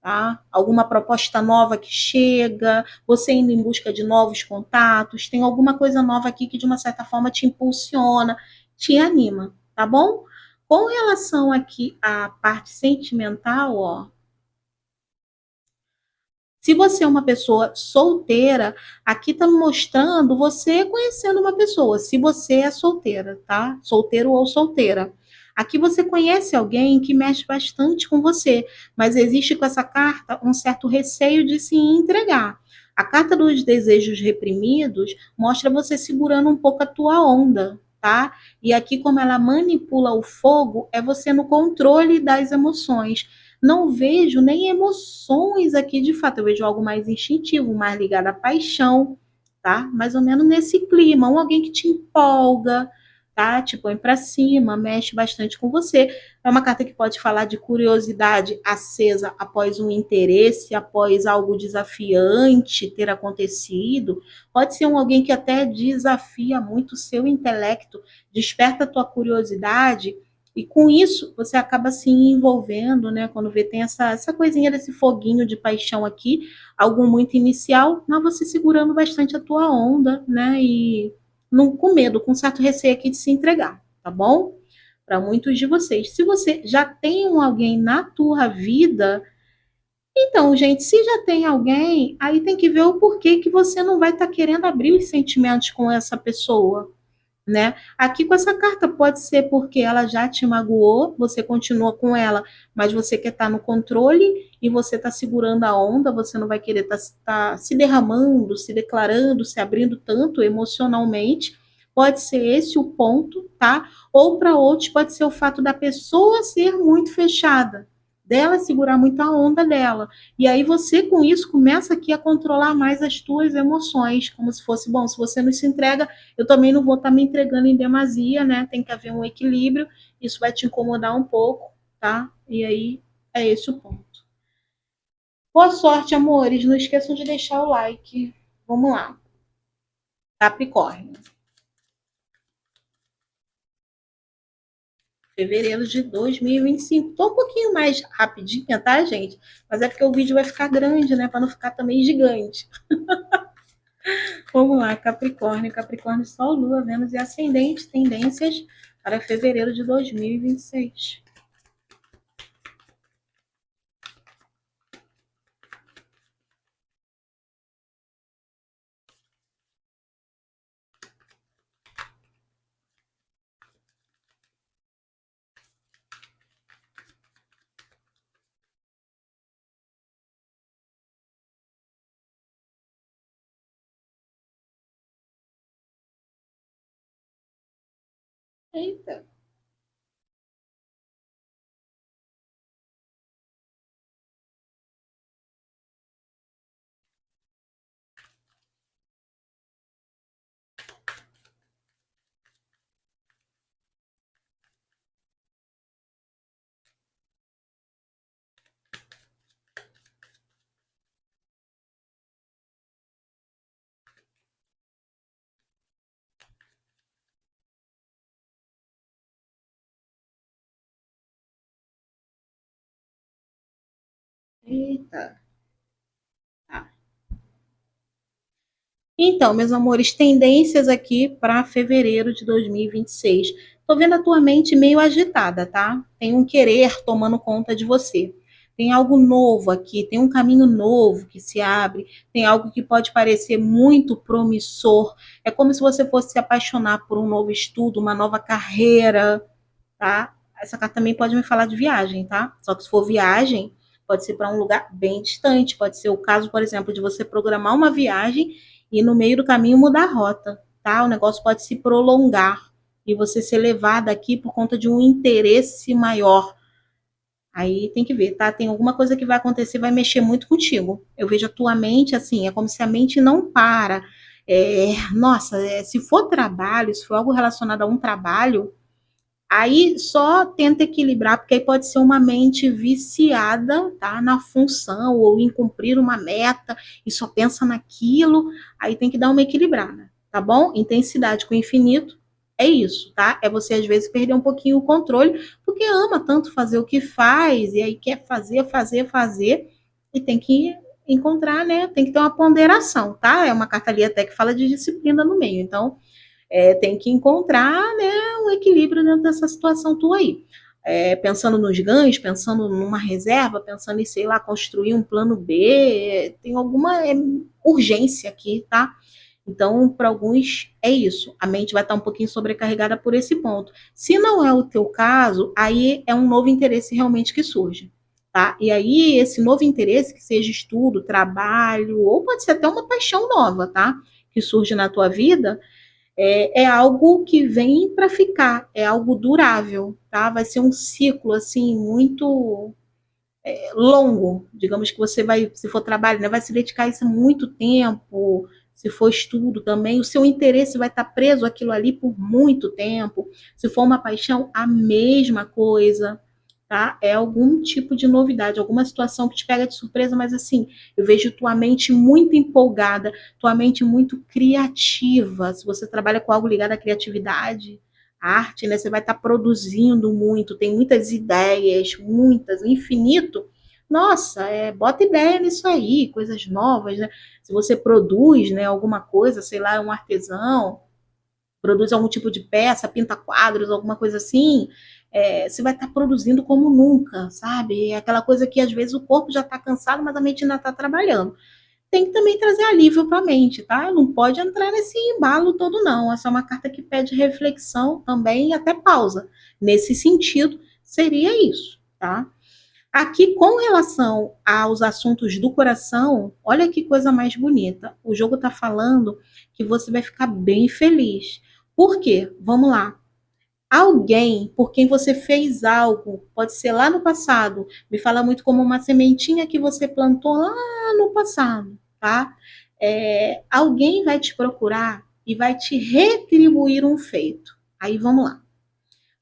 tá? Alguma proposta nova que chega, você indo em busca de novos contatos, tem alguma coisa nova aqui que de uma certa forma te impulsiona, te anima, tá bom? Com relação aqui à parte sentimental, ó, se você é uma pessoa solteira, aqui está mostrando você conhecendo uma pessoa. Se você é solteira, tá? Solteiro ou solteira. Aqui você conhece alguém que mexe bastante com você, mas existe com essa carta um certo receio de se entregar. A carta dos desejos reprimidos mostra você segurando um pouco a tua onda, tá? E aqui, como ela manipula o fogo, é você no controle das emoções. Não vejo nem emoções aqui de fato, eu vejo algo mais instintivo, mais ligado à paixão, tá? Mais ou menos nesse clima, alguém que te empolga, tá? Te põe para cima, mexe bastante com você. É uma carta que pode falar de curiosidade acesa após um interesse, após algo desafiante ter acontecido. Pode ser alguém que até desafia muito o seu intelecto, desperta a tua curiosidade e com isso, você acaba se envolvendo, né? Quando vê, tem essa coisinha desse foguinho de paixão aqui, algo muito inicial, mas você segurando bastante a tua onda, né? E não, com medo, com certo receio aqui de se entregar, tá bom? Para muitos de vocês. Se você já tem alguém na tua vida, então, gente, se já tem alguém, aí tem que ver o porquê que você não vai estar querendo abrir os sentimentos com essa pessoa, né? Aqui com essa carta pode ser porque ela já te magoou, você continua com ela, mas você quer estar no controle e você está segurando a onda, você não vai querer estar se derramando, se declarando, se abrindo tanto emocionalmente. Pode ser esse o ponto, tá? Ou para outros pode ser o fato da pessoa ser muito fechada. dela segurar muito a onda dela. E aí você, com isso, começa aqui a controlar mais as tuas emoções, como se fosse, bom, se você não se entrega, eu também não vou estar me entregando em demasia, né? Tem que haver um equilíbrio, isso vai te incomodar um pouco, tá? E aí é esse o ponto. Boa sorte, amores. Não esqueçam de deixar o like. Vamos lá. Capricórnio. Fevereiro de 2025. Tô um pouquinho mais rapidinha, tá, gente? Mas é porque o vídeo vai ficar grande, né? Para não ficar também gigante. Vamos lá, Capricórnio. Capricórnio, Sol, Lua, Vênus e Ascendente. Tendências para fevereiro de 2026. Eita, eita. Tá. Então, meus amores, tendências aqui para fevereiro de 2026. Tô vendo a tua mente meio agitada, tá? Tem um querer tomando conta de você. Tem algo novo aqui, tem um caminho novo que se abre, tem algo que pode parecer muito promissor. É como se você fosse se apaixonar por um novo estudo, uma nova carreira, tá? Essa carta também pode me falar de viagem, tá? Só que se for viagem, pode ser para um lugar bem distante. Pode ser o caso, por exemplo, de você programar uma viagem e no meio do caminho mudar a rota, tá? O negócio pode se prolongar e você ser levado aqui por conta de um interesse maior. Aí tem que ver, tá? Tem alguma coisa que vai acontecer, vai mexer muito contigo. Eu vejo a tua mente assim, é como se a mente não para. Nossa, se for trabalho, se for algo relacionado a um trabalho, aí só tenta equilibrar, porque aí pode ser uma mente viciada, tá? Na função ou em cumprir uma meta e só pensa naquilo. Aí tem que dar uma equilibrada, tá bom? Intensidade com infinito é isso, tá? É você às vezes perder um pouquinho o controle, porque ama tanto fazer o que faz e aí quer fazer, fazer, fazer e tem que encontrar, né? Tem que ter uma ponderação, tá? É uma carta ali até que fala de disciplina no meio. Então, tem que encontrar, né, um equilíbrio dentro dessa situação tua aí. Pensando nos ganhos, pensando numa reserva, pensando em, sei lá, construir um plano B, tem alguma urgência aqui, tá? Então, para alguns é isso. A mente vai estar um pouquinho sobrecarregada por esse ponto. Se não é o teu caso, aí é um novo interesse realmente que surge. Tá? E aí, esse novo interesse, que seja estudo, trabalho, ou pode ser até uma paixão nova, tá? Que surge na tua vida, é algo que vem para ficar, é algo durável, tá? Vai ser um ciclo assim muito longo, digamos que você vai, se for trabalho, né, vai se dedicar a isso muito tempo. Se for estudo também, o seu interesse vai estar preso àquilo ali por muito tempo. Se for uma paixão, a mesma coisa, tá? É algum tipo de novidade, alguma situação que te pega de surpresa, mas assim, eu vejo tua mente muito empolgada, tua mente muito criativa. Se você trabalha com algo ligado à criatividade, à arte, né, você vai estar produzindo muito, tem muitas ideias, muitas, infinito. Nossa, bota ideia nisso aí, coisas novas, né? Se você produz, né, alguma coisa, sei lá, é um artesão, produz algum tipo de peça, pinta quadros, alguma coisa assim, você vai estar produzindo como nunca, sabe? É aquela coisa que às vezes o corpo já está cansado, mas a mente ainda está trabalhando. Tem que também trazer alívio para a mente, tá? Não pode entrar nesse embalo todo, não. Essa é uma carta que pede reflexão também e até pausa. Nesse sentido, seria isso, tá? Aqui, com relação aos assuntos do coração, olha que coisa mais bonita. O jogo está falando que você vai ficar bem feliz. Por quê? Vamos lá. alguém por quem você fez algo, pode ser lá no passado, me fala muito como uma sementinha que você plantou lá no passado, tá? Alguém vai te procurar e vai te retribuir um feito. Aí vamos lá.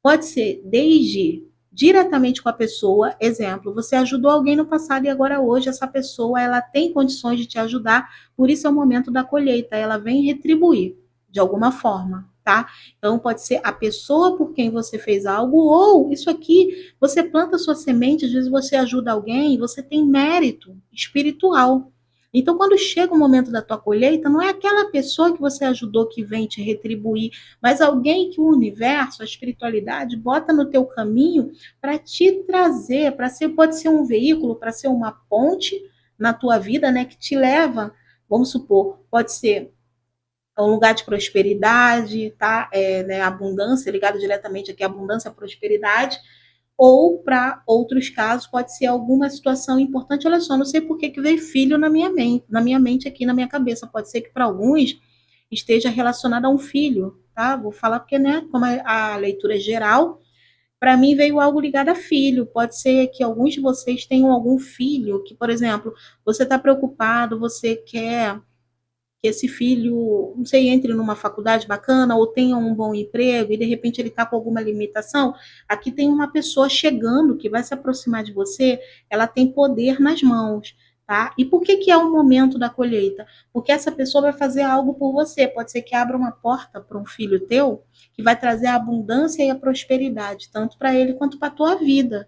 Pode ser desde diretamente com a pessoa, exemplo, você ajudou alguém no passado e agora hoje essa pessoa ela tem condições de te ajudar, por isso é o momento da colheita, ela vem retribuir de alguma forma, tá? Então pode ser a pessoa por quem você fez algo ou isso aqui, você planta sua semente, às vezes você ajuda alguém, você tem mérito espiritual. Então, quando chega o momento da tua colheita, não é aquela pessoa que você ajudou que vem te retribuir, mas alguém que o universo, a espiritualidade, bota no teu caminho para te trazer, para ser, pode ser um veículo, para ser uma ponte na tua vida, né, que te leva, vamos supor, pode ser um lugar de prosperidade, tá? Né, abundância, ligado diretamente aqui à abundância, à prosperidade, ou para outros casos pode ser alguma situação importante. Olha só, não sei por que veio filho na minha mente aqui, na minha cabeça. Pode ser que para alguns esteja relacionado a um filho, tá? Vou falar porque, né, como a leitura é geral, para mim veio algo ligado a filho. Pode ser que alguns de vocês tenham algum filho que, por exemplo, você está preocupado, você quer que esse filho, não sei, entre numa faculdade bacana ou tenha um bom emprego e de repente ele está com alguma limitação, aqui tem uma pessoa chegando que vai se aproximar de você, ela tem poder nas mãos, tá? E por que é o momento da colheita? Porque essa pessoa vai fazer algo por você, pode ser que abra uma porta para um filho teu que vai trazer a abundância e a prosperidade, tanto para ele quanto para a tua vida.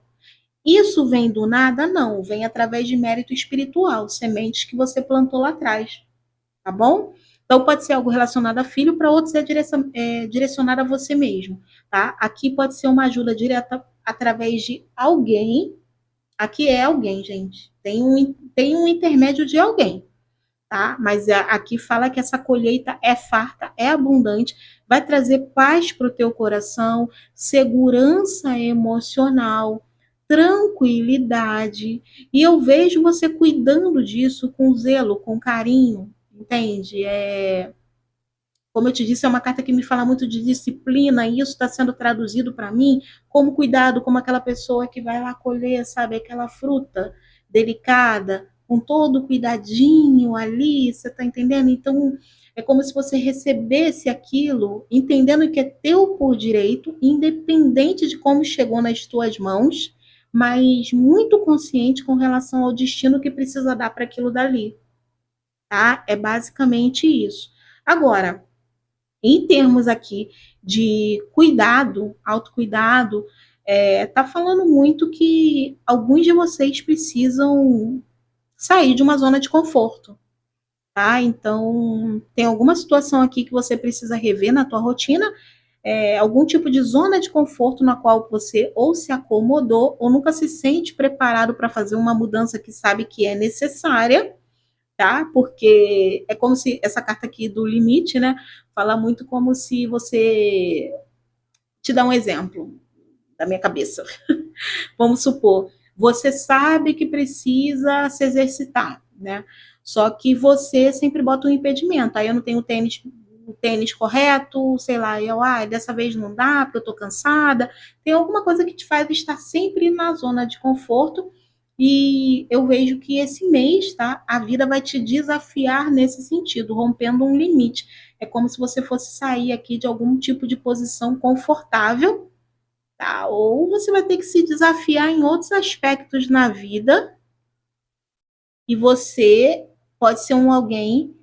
Isso vem do nada? Não, vem através de mérito espiritual, sementes que você plantou lá atrás, tá bom? Então pode ser algo relacionado a filho, para outros direcionado a você mesmo, tá? Aqui pode ser uma ajuda direta através de alguém. Aqui é alguém, gente. Tem um intermédio de alguém, tá? Mas aqui fala que essa colheita é farta, é abundante, vai trazer paz para o teu coração, segurança emocional, tranquilidade. E eu vejo você cuidando disso com zelo, com carinho, entende? Como eu te disse, é uma carta que me fala muito de disciplina, e isso está sendo traduzido para mim como cuidado, como aquela pessoa que vai lá colher, sabe, aquela fruta delicada, com todo cuidadinho ali, você está entendendo? Então, é como se você recebesse aquilo, entendendo que é teu por direito, independente de como chegou nas tuas mãos, mas muito consciente com relação ao destino que precisa dar para aquilo dali, tá? É basicamente isso. Agora, em termos aqui de cuidado, autocuidado, tá falando muito que alguns de vocês precisam sair de uma zona de conforto, tá? Então, tem alguma situação aqui que você precisa rever na tua rotina, algum tipo de zona de conforto na qual você ou se acomodou ou nunca se sente preparado para fazer uma mudança que sabe que é necessária, tá? Porque é como se essa carta aqui do limite, né? Fala muito como se você te dá um exemplo da minha cabeça. Vamos supor, você sabe que precisa se exercitar, né? Só que você sempre bota um impedimento. Aí eu não tenho o tênis correto, sei lá, e eu, dessa vez não dá, porque eu tô cansada. Tem alguma coisa que te faz estar sempre na zona de conforto. E eu vejo que esse mês, tá? A vida vai te desafiar nesse sentido, rompendo um limite. É como se você fosse sair aqui de algum tipo de posição confortável, tá? Ou você vai ter que se desafiar em outros aspectos na vida, e você pode ser alguém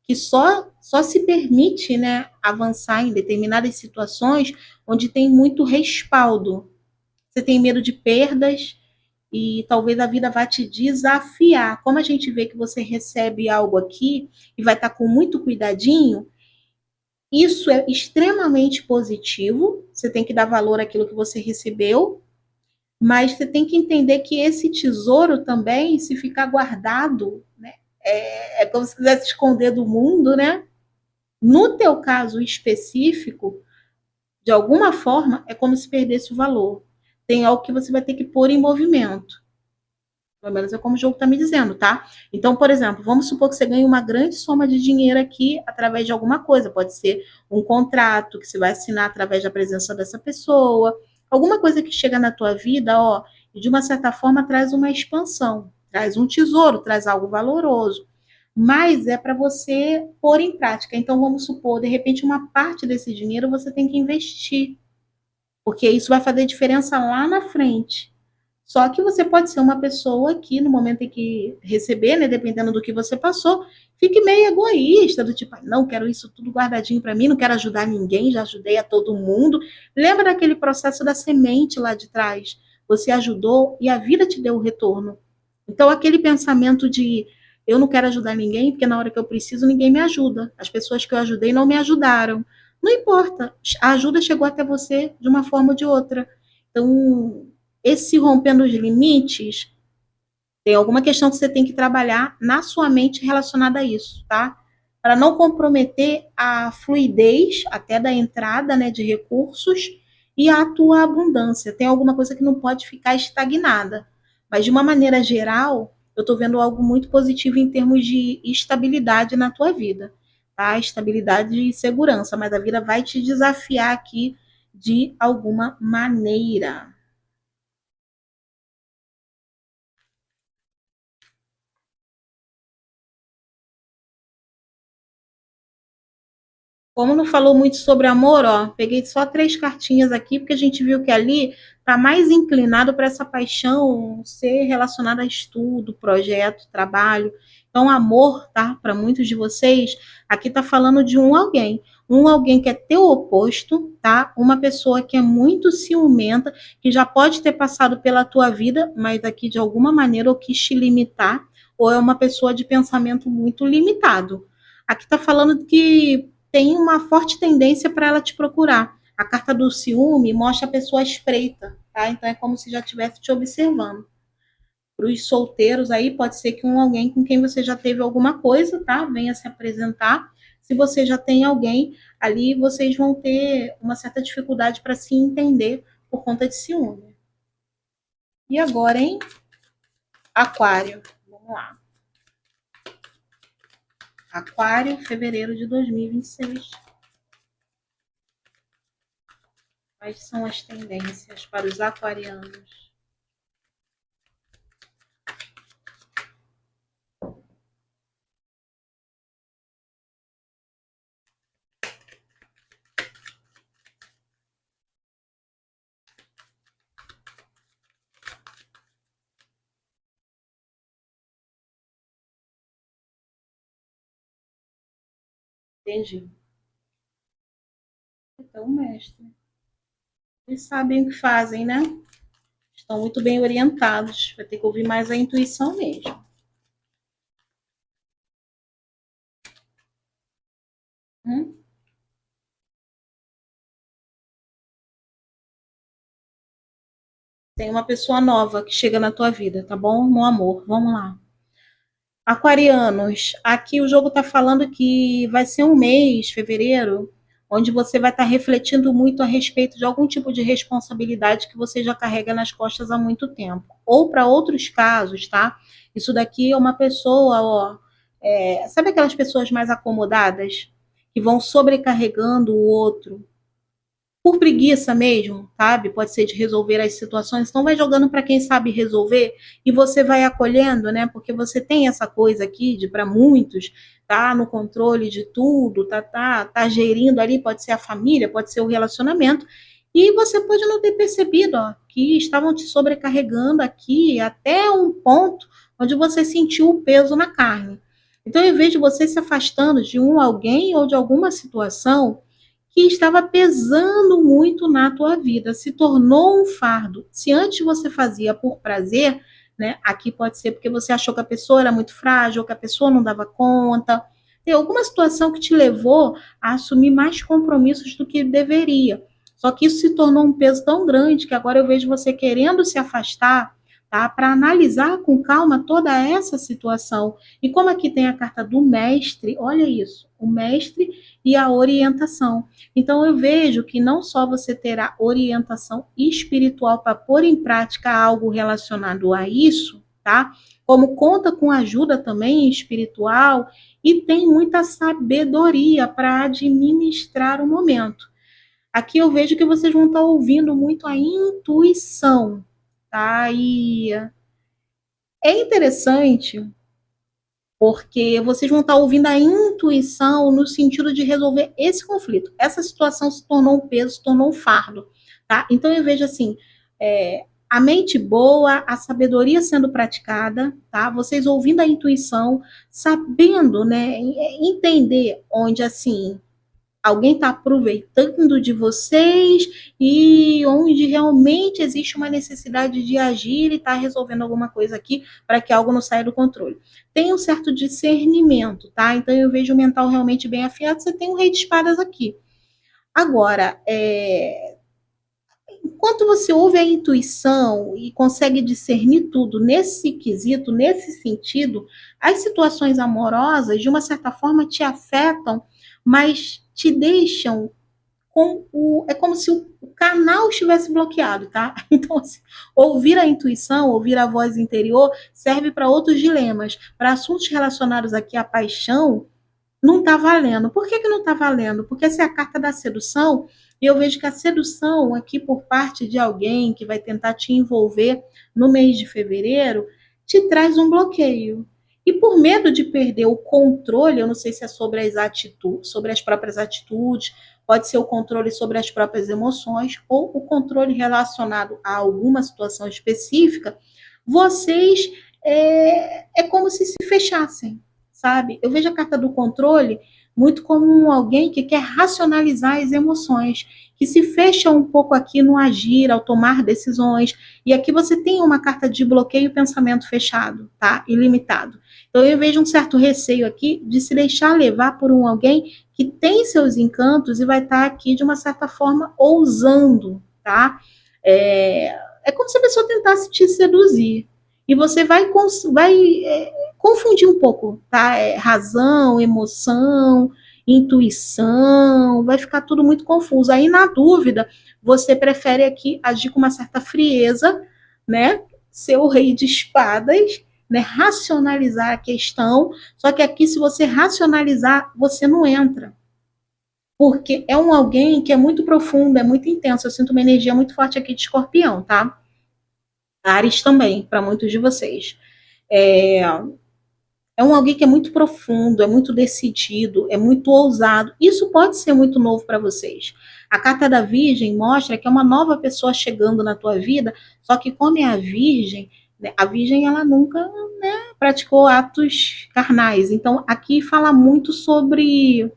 que só se permite, né, avançar em determinadas situações onde tem muito respaldo. Você tem medo de perdas e talvez a vida vá te desafiar. Como a gente vê que você recebe algo aqui e vai estar com muito cuidadinho, isso é extremamente positivo. Você tem que dar valor àquilo que você recebeu, mas você tem que entender que esse tesouro também, se ficar guardado, né, é como se quisesse esconder do mundo, né? No teu caso específico, de alguma forma, é como se perdesse o valor. Tem algo que você vai ter que pôr em movimento. Pelo menos é como o jogo está me dizendo, tá? Então, por exemplo, vamos supor que você ganhe uma grande soma de dinheiro aqui através de alguma coisa. Pode ser um contrato que você vai assinar através da presença dessa pessoa. Alguma coisa que chega na tua vida, ó, e de uma certa forma traz uma expansão, traz um tesouro, traz algo valoroso. Mas é para você pôr em prática. Então, vamos supor, de repente, uma parte desse dinheiro você tem que investir, porque isso vai fazer diferença lá na frente. Só que você pode ser uma pessoa que, no momento em que receber, né, dependendo do que você passou, fique meio egoísta, do tipo, não, quero isso tudo guardadinho para mim, não quero ajudar ninguém, já ajudei a todo mundo. Lembra daquele processo da semente lá de trás? Você ajudou e a vida te deu o retorno. Então, aquele pensamento de eu não quero ajudar ninguém, porque na hora que eu preciso, ninguém me ajuda. As pessoas que eu ajudei não me ajudaram. Não importa, a ajuda chegou até você de uma forma ou de outra. Então, esse rompendo os limites, tem alguma questão que você tem que trabalhar na sua mente relacionada a isso, tá? Para não comprometer a fluidez até da entrada, né, de recursos e a tua abundância. Tem alguma coisa que não pode ficar estagnada. Mas de uma maneira geral, eu estou vendo algo muito positivo em termos de estabilidade na tua vida, tá? Estabilidade e segurança, mas a vida vai te desafiar aqui de alguma maneira. Como não falou muito sobre amor, ó, peguei só 3 cartinhas aqui, porque a gente viu que ali tá mais inclinado para essa paixão ser relacionada a estudo, projeto, trabalho. Então, amor, tá? Para muitos de vocês, aqui tá falando de um alguém que é teu oposto, tá? Uma pessoa que é muito ciumenta, que já pode ter passado pela tua vida, mas aqui de alguma maneira ou quis te limitar, ou é uma pessoa de pensamento muito limitado. Aqui tá falando que tem uma forte tendência para ela te procurar. A carta do ciúme mostra a pessoa espreita, tá? Então é como se já estivesse te observando. Para os solteiros aí, pode ser que alguém com quem você já teve alguma coisa, tá? Venha se apresentar. Se você já tem alguém, ali vocês vão ter uma certa dificuldade para se entender por conta de ciúme. E agora, hein? Aquário. Vamos lá. Aquário, fevereiro de 2026. Quais são as tendências para os aquarianos? Entendi. Então, mestre, eles sabem o que fazem, né? Estão muito bem orientados. Vai ter que ouvir mais a intuição mesmo. Hum? Tem uma pessoa nova que chega na tua vida, tá bom? Meu amor, vamos lá. Aquarianos, aqui o jogo está falando que vai ser um mês, fevereiro, onde você vai estar refletindo muito a respeito de algum tipo de responsabilidade que você já carrega nas costas há muito tempo. Ou para outros casos, tá? Isso daqui é uma pessoa, ó, sabe aquelas pessoas mais acomodadas que vão sobrecarregando o outro por preguiça mesmo, sabe? Pode ser de resolver as situações. Então vai jogando para quem sabe resolver e você vai acolhendo, né? Porque você tem essa coisa aqui de para muitos tá no controle de tudo, tá gerindo ali, pode ser a família, pode ser o relacionamento. E você pode não ter percebido, ó, que estavam te sobrecarregando aqui até um ponto onde você sentiu o peso na carne. Então, em vez de você se afastando de alguém ou de alguma situação, que estava pesando muito na tua vida, se tornou um fardo. Se antes você fazia por prazer, né? Aqui pode ser porque você achou que a pessoa era muito frágil, que a pessoa não dava conta. Tem alguma situação que te levou a assumir mais compromissos do que deveria. Só que isso se tornou um peso tão grande que agora eu vejo você querendo se afastar, tá? Para analisar com calma toda essa situação. E como aqui tem a carta do mestre, olha isso, o mestre e a orientação. Então eu vejo que não só você terá orientação espiritual para pôr em prática algo relacionado a isso, tá? Como conta com ajuda também espiritual e tem muita sabedoria para administrar o momento. Aqui eu vejo que vocês vão estar ouvindo muito a intuição, tá? E é interessante porque vocês vão estar ouvindo a intuição no sentido de resolver esse conflito. Essa situação se tornou um peso, se tornou um fardo, tá? Então eu vejo assim, a mente boa, a sabedoria sendo praticada, tá? Vocês ouvindo a intuição, sabendo, né, entender onde assim alguém está aproveitando de vocês e onde realmente existe uma necessidade de agir e estar resolvendo alguma coisa aqui para que algo não saia do controle. Tem um certo discernimento, tá? Então eu vejo o mental realmente bem afiado. Você tem um rei de espadas aqui. Agora, enquanto você ouve a intuição e consegue discernir tudo nesse quesito, nesse sentido, as situações amorosas, de uma certa forma, te afetam, mas te deixam é como se o canal estivesse bloqueado, tá? Então, assim, ouvir a intuição, ouvir a voz interior, serve para outros dilemas. Para assuntos relacionados aqui à paixão, não está valendo. Por que não está valendo? Porque essa é a carta da sedução, e eu vejo que a sedução aqui por parte de alguém que vai tentar te envolver no mês de fevereiro, te traz um bloqueio. E por medo de perder o controle, eu não sei se é sobre as atitudes, sobre as próprias atitudes, pode ser o controle sobre as próprias emoções, ou o controle relacionado a alguma situação específica, vocês é como se fechassem, sabe? Eu vejo a carta do controle muito como alguém que quer racionalizar as emoções, que se fecha um pouco aqui no agir, ao tomar decisões. E aqui você tem uma carta de bloqueio e pensamento fechado, tá? Ilimitado. Então eu vejo um certo receio aqui de se deixar levar por alguém que tem seus encantos e vai estar aqui de uma certa forma ousando, tá? É como se a pessoa tentasse te seduzir. E você vai confundir um pouco, tá? Razão, emoção, intuição, vai ficar tudo muito confuso. Aí, na dúvida, você prefere aqui agir com uma certa frieza, né? Ser o rei de espadas, né? Racionalizar a questão. Só que aqui, se você racionalizar, você não entra. Porque é alguém que é muito profundo, é muito intenso. Eu sinto uma energia muito forte aqui de escorpião, tá? Ares também, para muitos de vocês. É, alguém que é muito profundo, é muito decidido, é muito ousado. Isso pode ser muito novo para vocês. A carta da Virgem mostra que é uma nova pessoa chegando na tua vida, só que como é a Virgem ela nunca, né, praticou atos carnais. Então aqui fala muito sobre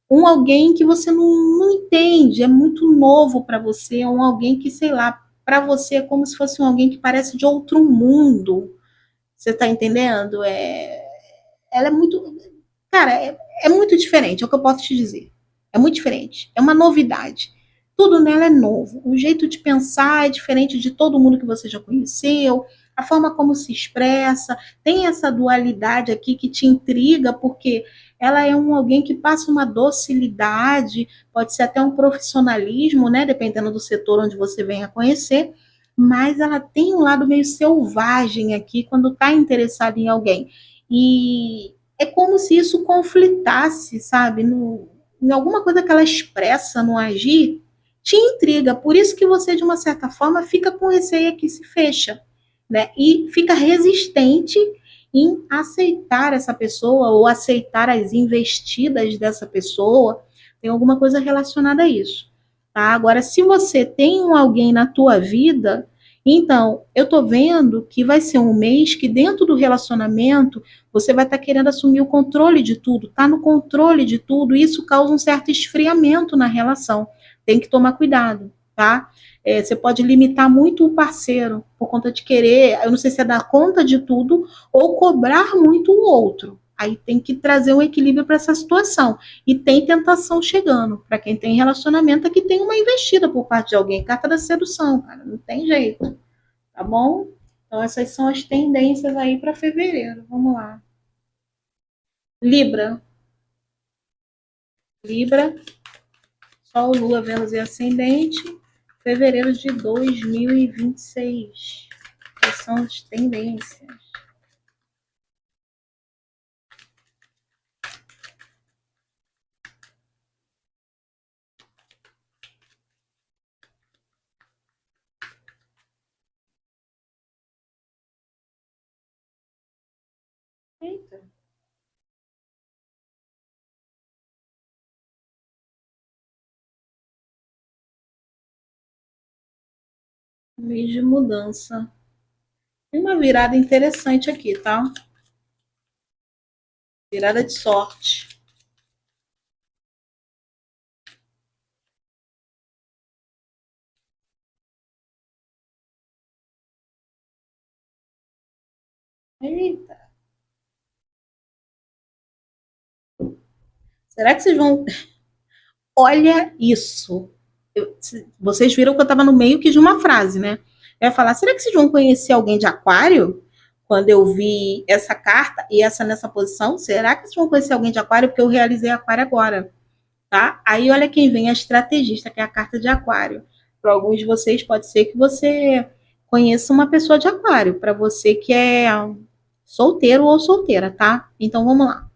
alguém que você não entende, é muito novo para você, é alguém que, sei lá, para você é como se fosse alguém que parece de outro mundo. Você está entendendo? Ela é muito. Cara, é muito diferente, é o que eu posso te dizer. É muito diferente. É uma novidade. Tudo nela é novo. O jeito de pensar é diferente de todo mundo que você já conheceu. A forma como se expressa. Tem essa dualidade aqui que te intriga, porque ela é alguém que passa uma docilidade, pode ser até um profissionalismo, né? Dependendo do setor onde você venha conhecer. Mas ela tem um lado meio selvagem aqui quando está interessada em alguém. E é como se isso conflitasse, sabe? Em alguma coisa que ela expressa no agir, te intriga. Por isso que você, de uma certa forma, fica com receio que se fecha, né? E fica resistente em aceitar essa pessoa ou aceitar as investidas dessa pessoa. Tem alguma coisa relacionada a isso. Tá? Agora, se você tem alguém na tua vida, então, eu tô vendo que vai ser um mês que dentro do relacionamento você vai estar querendo assumir o controle de tudo, tá no controle de tudo, e isso causa um certo esfriamento na relação. Tem que tomar cuidado, tá? Você pode limitar muito o parceiro por conta de querer, eu não sei se é dar conta de tudo ou cobrar muito o outro. Aí tem que trazer um equilíbrio para essa situação. E tem tentação chegando. Para quem tem relacionamento, é que tem uma investida por parte de alguém. Carta da sedução, cara. Não tem jeito. Tá bom? Então, essas são as tendências aí para fevereiro. Vamos lá. Libra. Libra. Sol, Lua, Vênus e Ascendente. Fevereiro de 2026. Vai quais são as tendências. Eita. Mês de mudança. Tem uma virada interessante aqui, tá? Virada de sorte. Eita. Será que vocês vão. Olha isso. Vocês viram que eu estava no meio que de uma frase, né? Eu ia falar, será que vocês vão conhecer alguém de aquário? Quando eu vi essa carta e essa nessa posição, será que vocês vão conhecer alguém de aquário? Porque eu realizei aquário agora, tá? Aí olha quem vem, a estrategista, que é a carta de aquário. Para alguns de vocês pode ser que você conheça uma pessoa de aquário. Para você que é solteiro ou solteira, tá? Então vamos lá.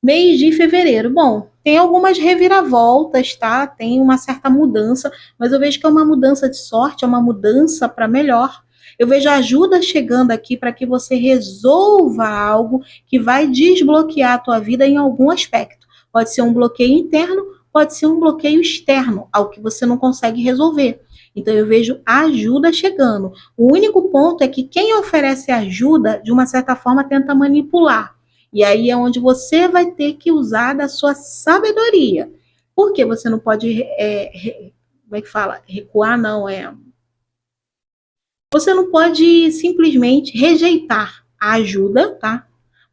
Mês de fevereiro. Bom, tem algumas reviravoltas, tá? Tem uma certa mudança, mas eu vejo que é uma mudança de sorte, é uma mudança para melhor. Eu vejo ajuda chegando aqui para que você resolva algo que vai desbloquear a tua vida em algum aspecto. Pode ser um bloqueio interno, pode ser um bloqueio externo, algo que você não consegue resolver. Então eu vejo ajuda chegando. O único ponto é que quem oferece ajuda, de uma certa forma, tenta manipular. E aí é onde você vai ter que usar da sua sabedoria. Porque você não pode, como é que fala? Recuar, não, Você não pode simplesmente rejeitar a ajuda, tá?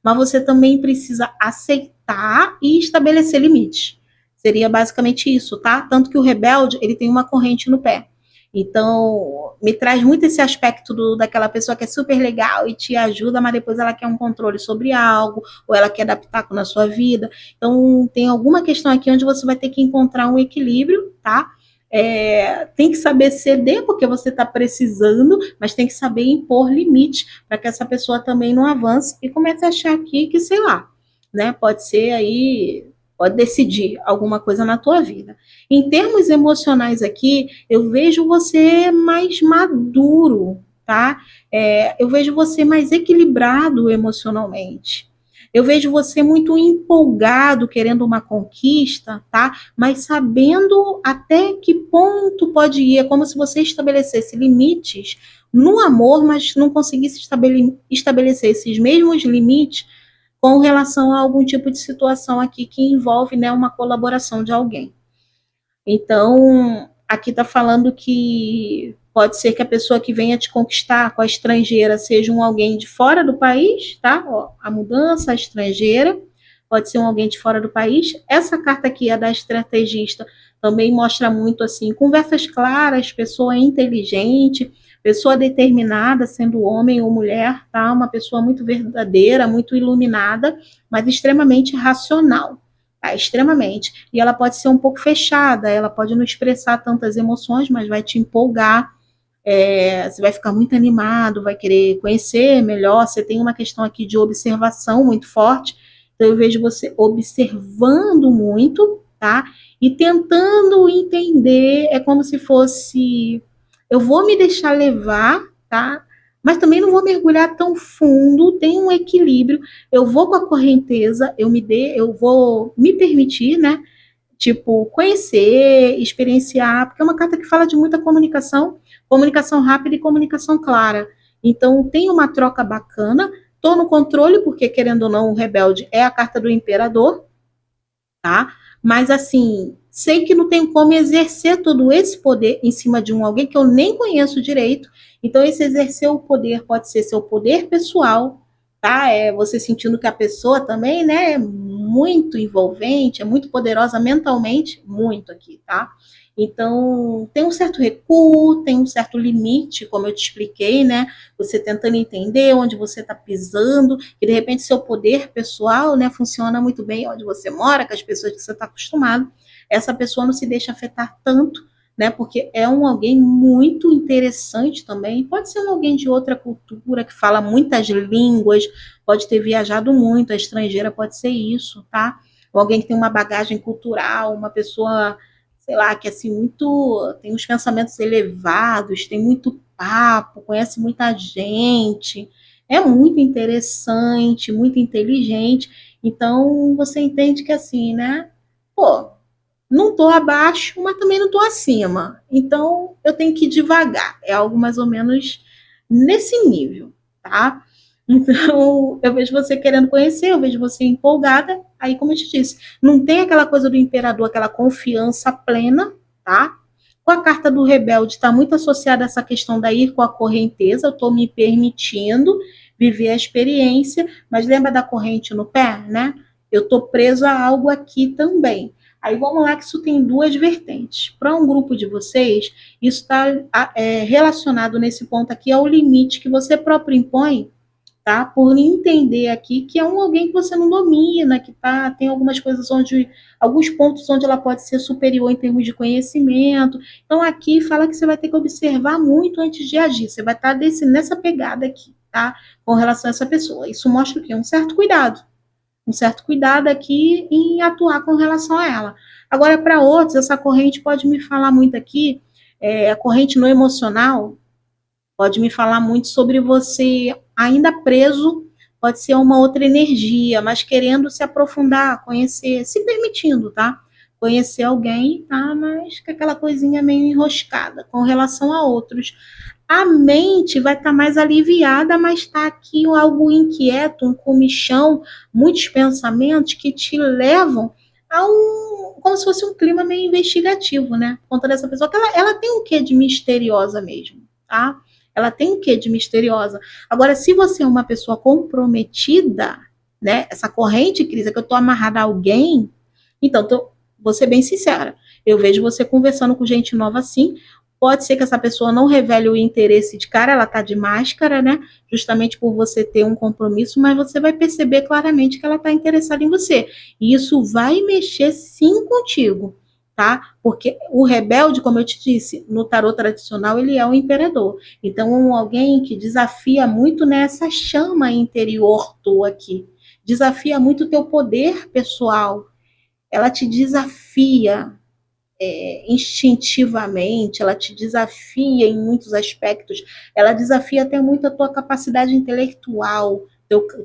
Mas você também precisa aceitar e estabelecer limites. Seria basicamente isso, tá? Tanto que o rebelde, ele tem uma corrente no pé. Então, me traz muito esse aspecto daquela pessoa que é super legal e te ajuda, mas depois ela quer um controle sobre algo, ou ela quer adaptar na sua vida. Então, tem alguma questão aqui onde você vai ter que encontrar um equilíbrio, tá? Tem que saber ceder porque você está precisando, mas tem que saber impor limite para que essa pessoa também não avance e comece a achar aqui que, sei lá, né? Pode ser aí, pode decidir alguma coisa na tua vida. Em termos emocionais aqui, eu vejo você mais maduro, tá? Eu vejo você mais equilibrado emocionalmente. Eu vejo você muito empolgado, querendo uma conquista, tá? Mas sabendo até que ponto pode ir. É como se você estabelecesse limites no amor, mas não conseguisse estabelecer esses mesmos limites com relação a algum tipo de situação aqui que envolve, né, uma colaboração de alguém. Então, aqui está falando que pode ser que a pessoa que venha te conquistar com a estrangeira seja um alguém de fora do país, tá? Ó, a mudança, a estrangeira, pode ser um alguém de fora do país. Essa carta aqui, a da estrategista, também mostra muito assim, conversas claras, pessoa inteligente, pessoa determinada, sendo homem ou mulher, tá? Uma pessoa muito verdadeira, muito iluminada, mas extremamente racional. Extremamente. E ela pode ser um pouco fechada, ela pode não expressar tantas emoções, mas vai te empolgar, você vai ficar muito animado, vai querer conhecer melhor. Você tem uma questão aqui de observação muito forte, então eu vejo você observando muito, tá? E tentando entender, é como se fosse, eu vou me deixar levar, tá? Mas também não vou mergulhar tão fundo, tem um equilíbrio. Eu vou com a correnteza, eu vou me permitir, né? Tipo, conhecer, experienciar, porque é uma carta que fala de muita comunicação, comunicação rápida e comunicação clara. Então, tem uma troca bacana, tô no controle, porque querendo ou não, o rebelde é a carta do imperador, tá? Mas assim, sei que não tenho como exercer todo esse poder em cima de alguém que eu nem conheço direito. Então, esse exercer o poder pode ser seu poder pessoal, tá? É você sentindo que a pessoa também, né, é muito envolvente, é muito poderosa mentalmente, muito aqui, tá? Então, tem um certo recuo, tem um certo limite, como eu te expliquei, né? Você tentando entender onde você está pisando, e de repente seu poder pessoal, né, funciona muito bem onde você mora, com as pessoas que você está acostumado. Essa pessoa não se deixa afetar tanto, né? Porque é um alguém muito interessante também. Pode ser um alguém de outra cultura que fala muitas línguas, pode ter viajado muito, a estrangeira pode ser isso, tá? Ou alguém que tem uma bagagem cultural, uma pessoa, sei lá, que assim muito tem uns pensamentos elevados, tem muito papo, conhece muita gente, é muito interessante, muito inteligente. Então você entende que assim, né? Pô, não estou abaixo, mas também não estou acima. Então, eu tenho que ir devagar. É algo mais ou menos nesse nível, tá? Então, eu vejo você querendo conhecer, eu vejo você empolgada. Aí, como eu te disse, não tem aquela coisa do imperador, aquela confiança plena, tá? Com a carta do rebelde, está muito associada a essa questão da ir com a correnteza. Eu estou me permitindo viver a experiência, mas lembra da corrente no pé, né? Eu estou preso a algo aqui também. Aí vamos lá, que isso tem duas vertentes. Para um grupo de vocês, isso está relacionado nesse ponto aqui ao limite que você próprio impõe, tá? Por entender aqui que é um alguém que você não domina, que tá, tem algumas coisas onde, alguns pontos onde ela pode ser superior em termos de conhecimento. Então aqui fala que você vai ter que observar muito antes de agir. Você vai estar nessa pegada aqui, tá? Com relação a essa pessoa. Isso mostra o quê? Um certo cuidado aqui em atuar com relação a ela. Agora, para outros, essa corrente pode me falar muito aqui, a corrente no emocional pode me falar muito sobre você ainda preso, pode ser uma outra energia, mas querendo se aprofundar, conhecer, se permitindo, tá? Conhecer alguém, tá? Mas com aquela coisinha meio enroscada com relação a outros. A mente vai estar mais aliviada, mas está aqui algo inquieto, um comichão, muitos pensamentos que te levam a como se fosse um clima meio investigativo, né? Por conta dessa pessoa, que ela tem um quê de misteriosa mesmo, tá? Ela tem um quê de misteriosa. Agora, se você é uma pessoa comprometida, né? Essa corrente, Cris, é que eu tô amarrada a alguém, então, vou ser bem sincera. Eu vejo você conversando com gente nova assim. Pode ser que essa pessoa não revele o interesse de cara, ela tá de máscara, né? Justamente por você ter um compromisso, mas você vai perceber claramente que ela tá interessada em você. E isso vai mexer sim contigo, tá? Porque o rebelde, como eu te disse, no tarô tradicional, ele é o imperador. Então, alguém que desafia muito nessa chama interior tua aqui. Desafia muito o teu poder pessoal. Ela te desafia instintivamente, ela te desafia em muitos aspectos, ela desafia até muito a tua capacidade intelectual,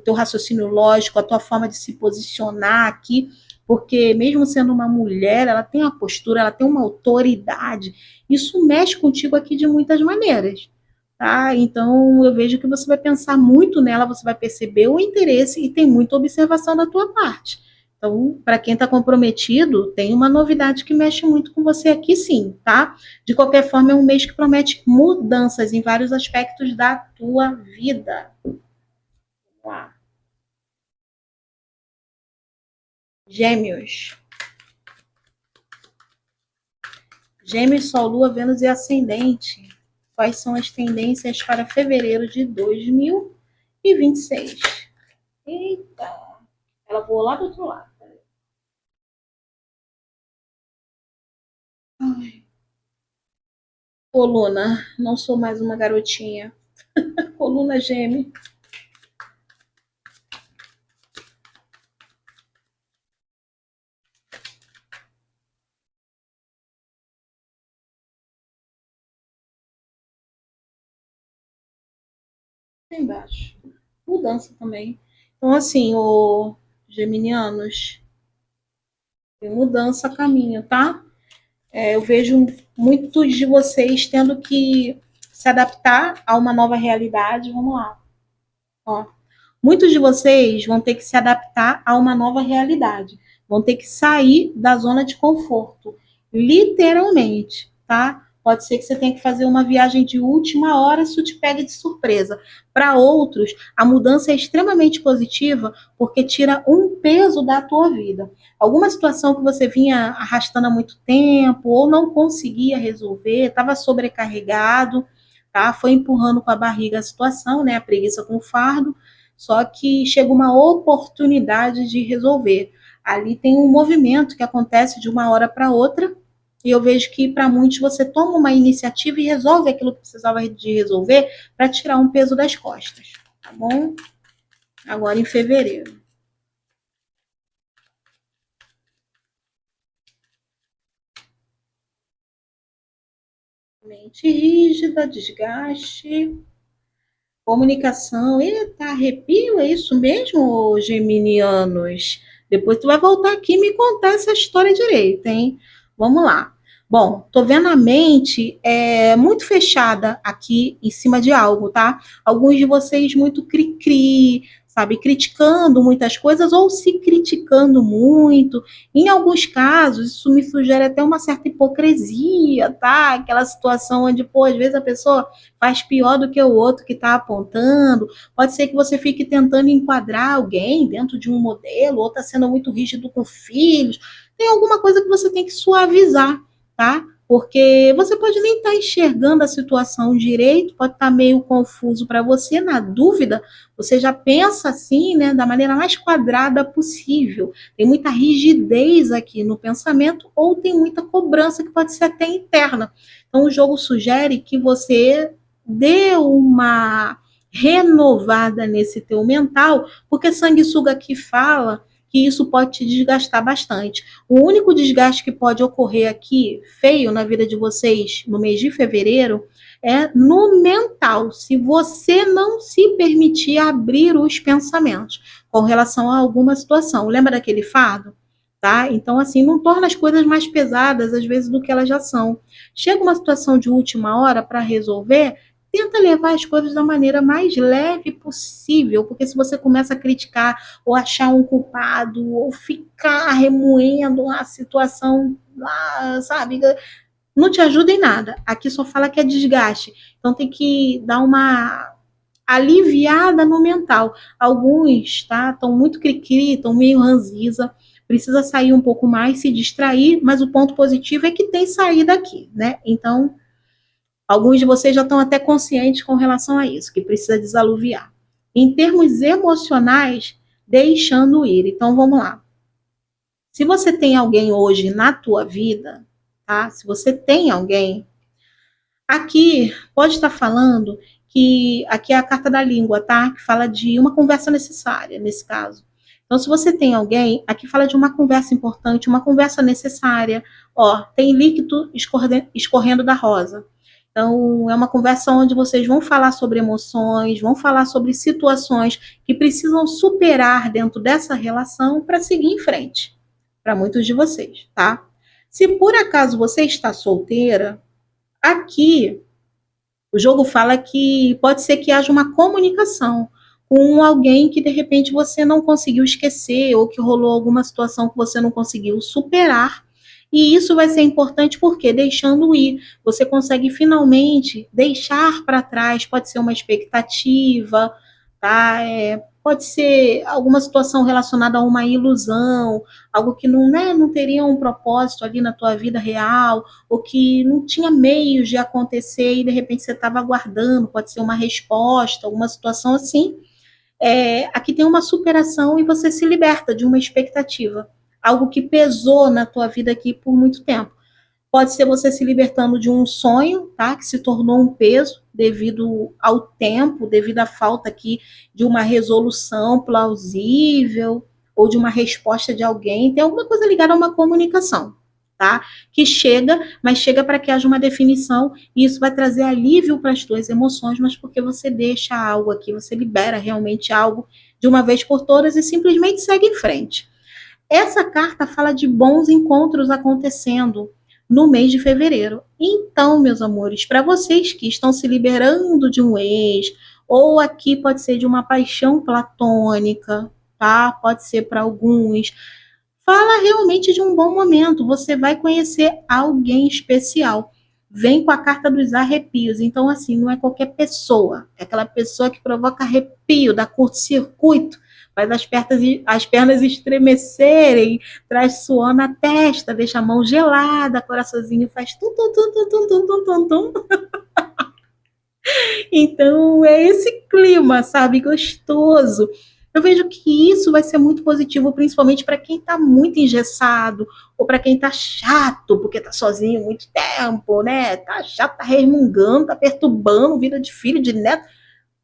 teu raciocínio lógico, a tua forma de se posicionar aqui, porque mesmo sendo uma mulher, ela tem uma postura, ela tem uma autoridade, isso mexe contigo aqui de muitas maneiras. Tá? Então eu vejo que você vai pensar muito nela, você vai perceber o interesse e tem muita observação da tua parte. Então, para quem está comprometido, tem uma novidade que mexe muito com você aqui, sim, tá? De qualquer forma, é um mês que promete mudanças em vários aspectos da tua vida. Tá? Gêmeos. Gêmeos, Sol, Lua, Vênus e Ascendente. Quais são as tendências para fevereiro de 2026? Eita, ela voou lá do outro lado. Ai. Coluna, não sou mais uma garotinha. Coluna gêmea. Embaixo. Mudança também. Então, assim, o geminianos, tem mudança a caminho, tá? Eu vejo muitos de vocês tendo que se adaptar a uma nova realidade. Vamos lá. Ó. Muitos de vocês vão ter que se adaptar a uma nova realidade. Vão ter que sair da zona de conforto. Literalmente, tá? Pode ser que você tenha que fazer uma viagem de última hora, isso te pega de surpresa. Para outros, a mudança é extremamente positiva porque tira um peso da tua vida. Alguma situação que você vinha arrastando há muito tempo ou não conseguia resolver, estava sobrecarregado, tá? Foi empurrando com a barriga a situação, né? A preguiça com o fardo. Só que chega uma oportunidade de resolver. Ali tem um movimento que acontece de uma hora para outra, E eu vejo que para muitos você toma uma iniciativa e resolve aquilo que precisava de resolver para tirar um peso das costas, tá bom? Agora em fevereiro. Mente rígida, desgaste, comunicação. Eita, arrepio, é isso mesmo, geminianos? Depois tu vai voltar aqui e me contar essa história direito, hein? Vamos lá. Bom, tô vendo a mente muito fechada aqui em cima de algo, tá? Alguns de vocês muito cri-cri, sabe? Criticando muitas coisas ou se criticando muito. Em alguns casos, isso me sugere até uma certa hipocrisia, tá? Aquela situação onde, pô, às vezes a pessoa faz pior do que o outro que está apontando. Pode ser que você fique tentando enquadrar alguém dentro de um modelo, ou está sendo muito rígido com filhos. Tem alguma coisa que você tem que suavizar, tá? Porque você pode nem estar enxergando a situação direito, pode estar meio confuso para você, na dúvida, você já pensa assim, né, da maneira mais quadrada possível. Tem muita rigidez aqui no pensamento, ou tem muita cobrança que pode ser até interna. Então, o jogo sugere que você dê uma renovada nesse teu mental, porque sanguessuga aqui fala que isso pode te desgastar bastante. O único desgaste que pode ocorrer aqui, feio na vida de vocês, no mês de fevereiro, é no mental, se você não se permitir abrir os pensamentos com relação a alguma situação. Lembra daquele fardo? Tá? Então, assim, não torna as coisas mais pesadas, às vezes, do que elas já são. Chega uma situação de última hora para resolver, tenta levar as coisas da maneira mais leve possível, porque se você começa a criticar ou achar um culpado ou ficar remoendo a situação lá, sabe, não te ajuda em nada. Aqui só fala que é desgaste. Então tem que dar uma aliviada no mental. Alguns, tá, estão muito cri-cri, estão meio ranziza, precisa sair um pouco mais, se distrair, mas o ponto positivo é que tem saída aqui, né? Então, alguns de vocês já estão até conscientes com relação a isso, que precisa desaluviar. Em termos emocionais, deixando ir. Então, vamos lá. Se você tem alguém hoje na tua vida, tá? Se você tem alguém, aqui pode estar falando que aqui é a carta da língua, tá? Que fala de uma conversa necessária, nesse caso. Então, se você tem alguém, aqui fala de uma conversa importante, uma conversa necessária. Ó, tem líquido escorrendo da rosa. Então, é uma conversa onde vocês vão falar sobre emoções, vão falar sobre situações que precisam superar dentro dessa relação para seguir em frente. Para muitos de vocês, tá? Se por acaso você está solteira, aqui o jogo fala que pode ser que haja uma comunicação com alguém que de repente você não conseguiu esquecer ou que rolou alguma situação que você não conseguiu superar. E isso vai ser importante porque deixando ir, você consegue finalmente deixar para trás, pode ser uma expectativa, tá? Pode ser alguma situação relacionada a uma ilusão, algo que não, né, não teria um propósito ali na tua vida real, ou que não tinha meios de acontecer e de repente você estava aguardando, pode ser uma resposta, alguma situação assim. Aqui tem uma superação e você se liberta de uma expectativa, algo que pesou na tua vida aqui por muito tempo. Pode ser você se libertando de um sonho, tá? Que se tornou um peso devido ao tempo, devido à falta aqui de uma resolução plausível ou de uma resposta de alguém. Tem alguma coisa ligada a uma comunicação, tá? Que chega, mas chega para que haja uma definição e isso vai trazer alívio para as tuas emoções, mas porque você deixa algo aqui, você libera realmente algo de uma vez por todas e simplesmente segue em frente. Essa carta fala de bons encontros acontecendo no mês de fevereiro. Então, meus amores, para vocês que estão se liberando de um ex, ou aqui pode ser de uma paixão platônica, tá? Pode ser para alguns. Fala realmente de um bom momento. Você vai conhecer alguém especial. Vem com a carta dos arrepios. Então, assim, não é qualquer pessoa. É aquela pessoa que provoca arrepio, dá curto-circuito, faz as pernas estremecerem, traz suor na testa, deixa a mão gelada, coraçãozinho faz tum, tum, tum, tum, tum, tum, tum, tum, tum. Então, é esse clima, sabe, gostoso. Eu vejo que isso vai ser muito positivo, principalmente para quem está muito engessado, ou para quem está chato, porque está sozinho há muito tempo, né? Tá chato, tá resmungando, tá perturbando, vida de filho, de neto.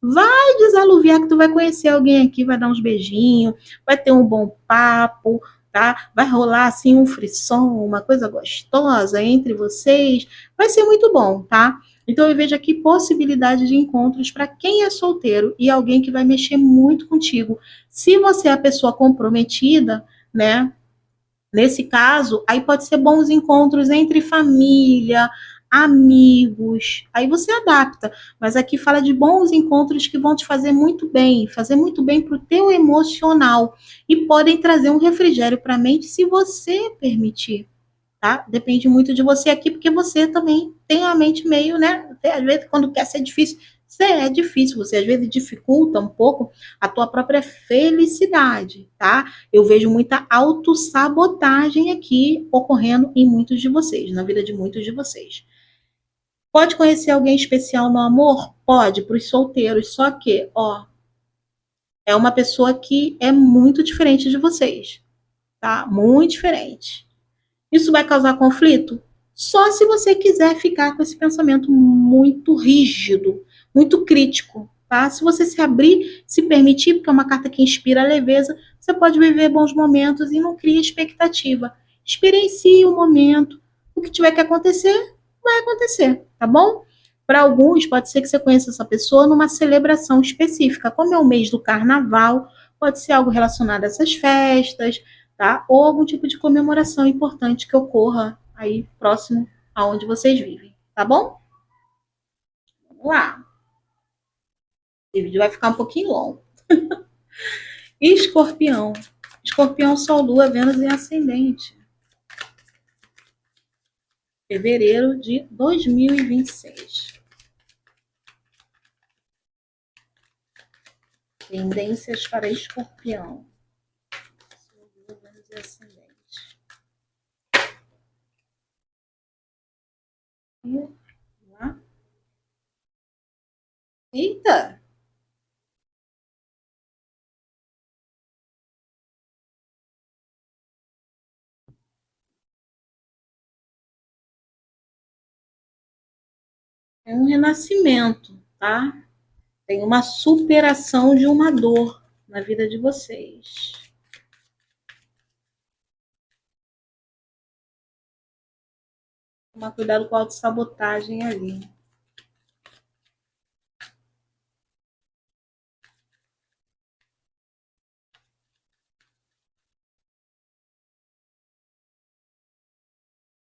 Vai desaluviar que tu vai conhecer alguém aqui, vai dar uns beijinhos, vai ter um bom papo, tá? Vai rolar assim um frisson, uma coisa gostosa entre vocês. Vai ser muito bom, tá? Então eu vejo aqui possibilidade de encontros para quem é solteiro e alguém que vai mexer muito contigo. Se você é a pessoa comprometida, né? Nesse caso, aí pode ser bons encontros entre família, amigos, aí você adapta. Mas aqui fala de bons encontros que vão te fazer muito bem para o teu emocional e podem trazer um refrigério para a mente se você permitir, tá? Depende muito de você aqui, porque você também tem a mente meio, né? Até às vezes, quando quer ser difícil, você é difícil, você às vezes dificulta um pouco a tua própria felicidade, tá? Eu vejo muita autossabotagem aqui ocorrendo em muitos de vocês, na vida de muitos de vocês. Pode conhecer alguém especial no amor? Pode, para os solteiros, só que, ó, é uma pessoa que é muito diferente de vocês, tá? Muito diferente. Isso vai causar conflito? Só se você quiser ficar com esse pensamento muito rígido, muito crítico, tá? Se você se abrir, se permitir, porque é uma carta que inspira a leveza, você pode viver bons momentos e não cria expectativa. Experiencie o momento. O que tiver que acontecer, vai acontecer, tá bom? Para alguns, pode ser que você conheça essa pessoa numa celebração específica, como é o mês do carnaval, pode ser algo relacionado a essas festas, tá? Ou algum tipo de comemoração importante que ocorra aí próximo aonde vocês vivem, tá bom? Vamos lá. Esse vídeo vai ficar um pouquinho longo. Escorpião. Escorpião, Sol, Lua, Vênus e Ascendente. Fevereiro de 2026. Tendências para Escorpião. Sol, Lua, Vênus e Ascendente. Vamos lá. Eita! É um renascimento, tá? Tem uma superação de uma dor na vida de vocês. Tomar cuidado com a autossabotagem ali.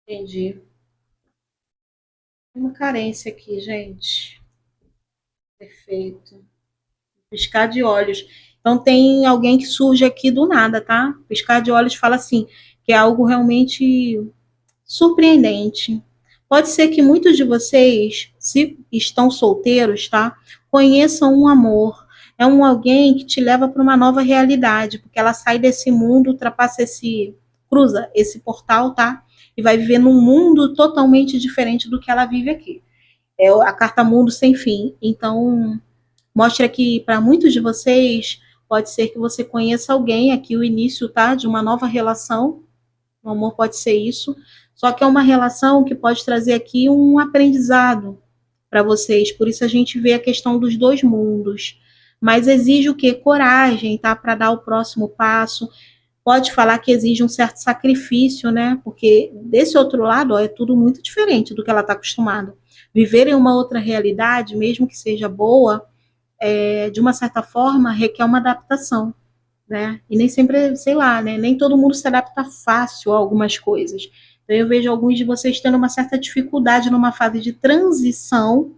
Entendi. Tem uma carência aqui, gente. Perfeito. Piscar de olhos. Então tem alguém que surge aqui do nada, tá? Piscar de olhos fala assim, que é algo realmente surpreendente. Pode ser que muitos de vocês, se estão solteiros, tá? Conheçam um amor. É um alguém que te leva para uma nova realidade, porque ela sai desse mundo, ultrapassa cruza esse portal, tá? E vai viver num mundo totalmente diferente do que ela vive aqui. É a carta mundo sem fim. Então, mostra que para muitos de vocês pode ser que você conheça alguém aqui, o início, tá? De uma nova relação. O amor pode ser isso. Só que é uma relação que pode trazer aqui um aprendizado para vocês. Por isso a gente vê a questão dos dois mundos. Mas exige o quê? Coragem, tá? Para dar o próximo passo. Pode falar que exige um certo sacrifício, né? Porque desse outro lado, ó, é tudo muito diferente do que ela está acostumada. Viver em uma outra realidade, mesmo que seja boa, de uma certa forma, requer uma adaptação, né? E nem sempre, sei lá, né? Nem todo mundo se adapta fácil a algumas coisas. Então, eu vejo alguns de vocês tendo uma certa dificuldade numa fase de transição,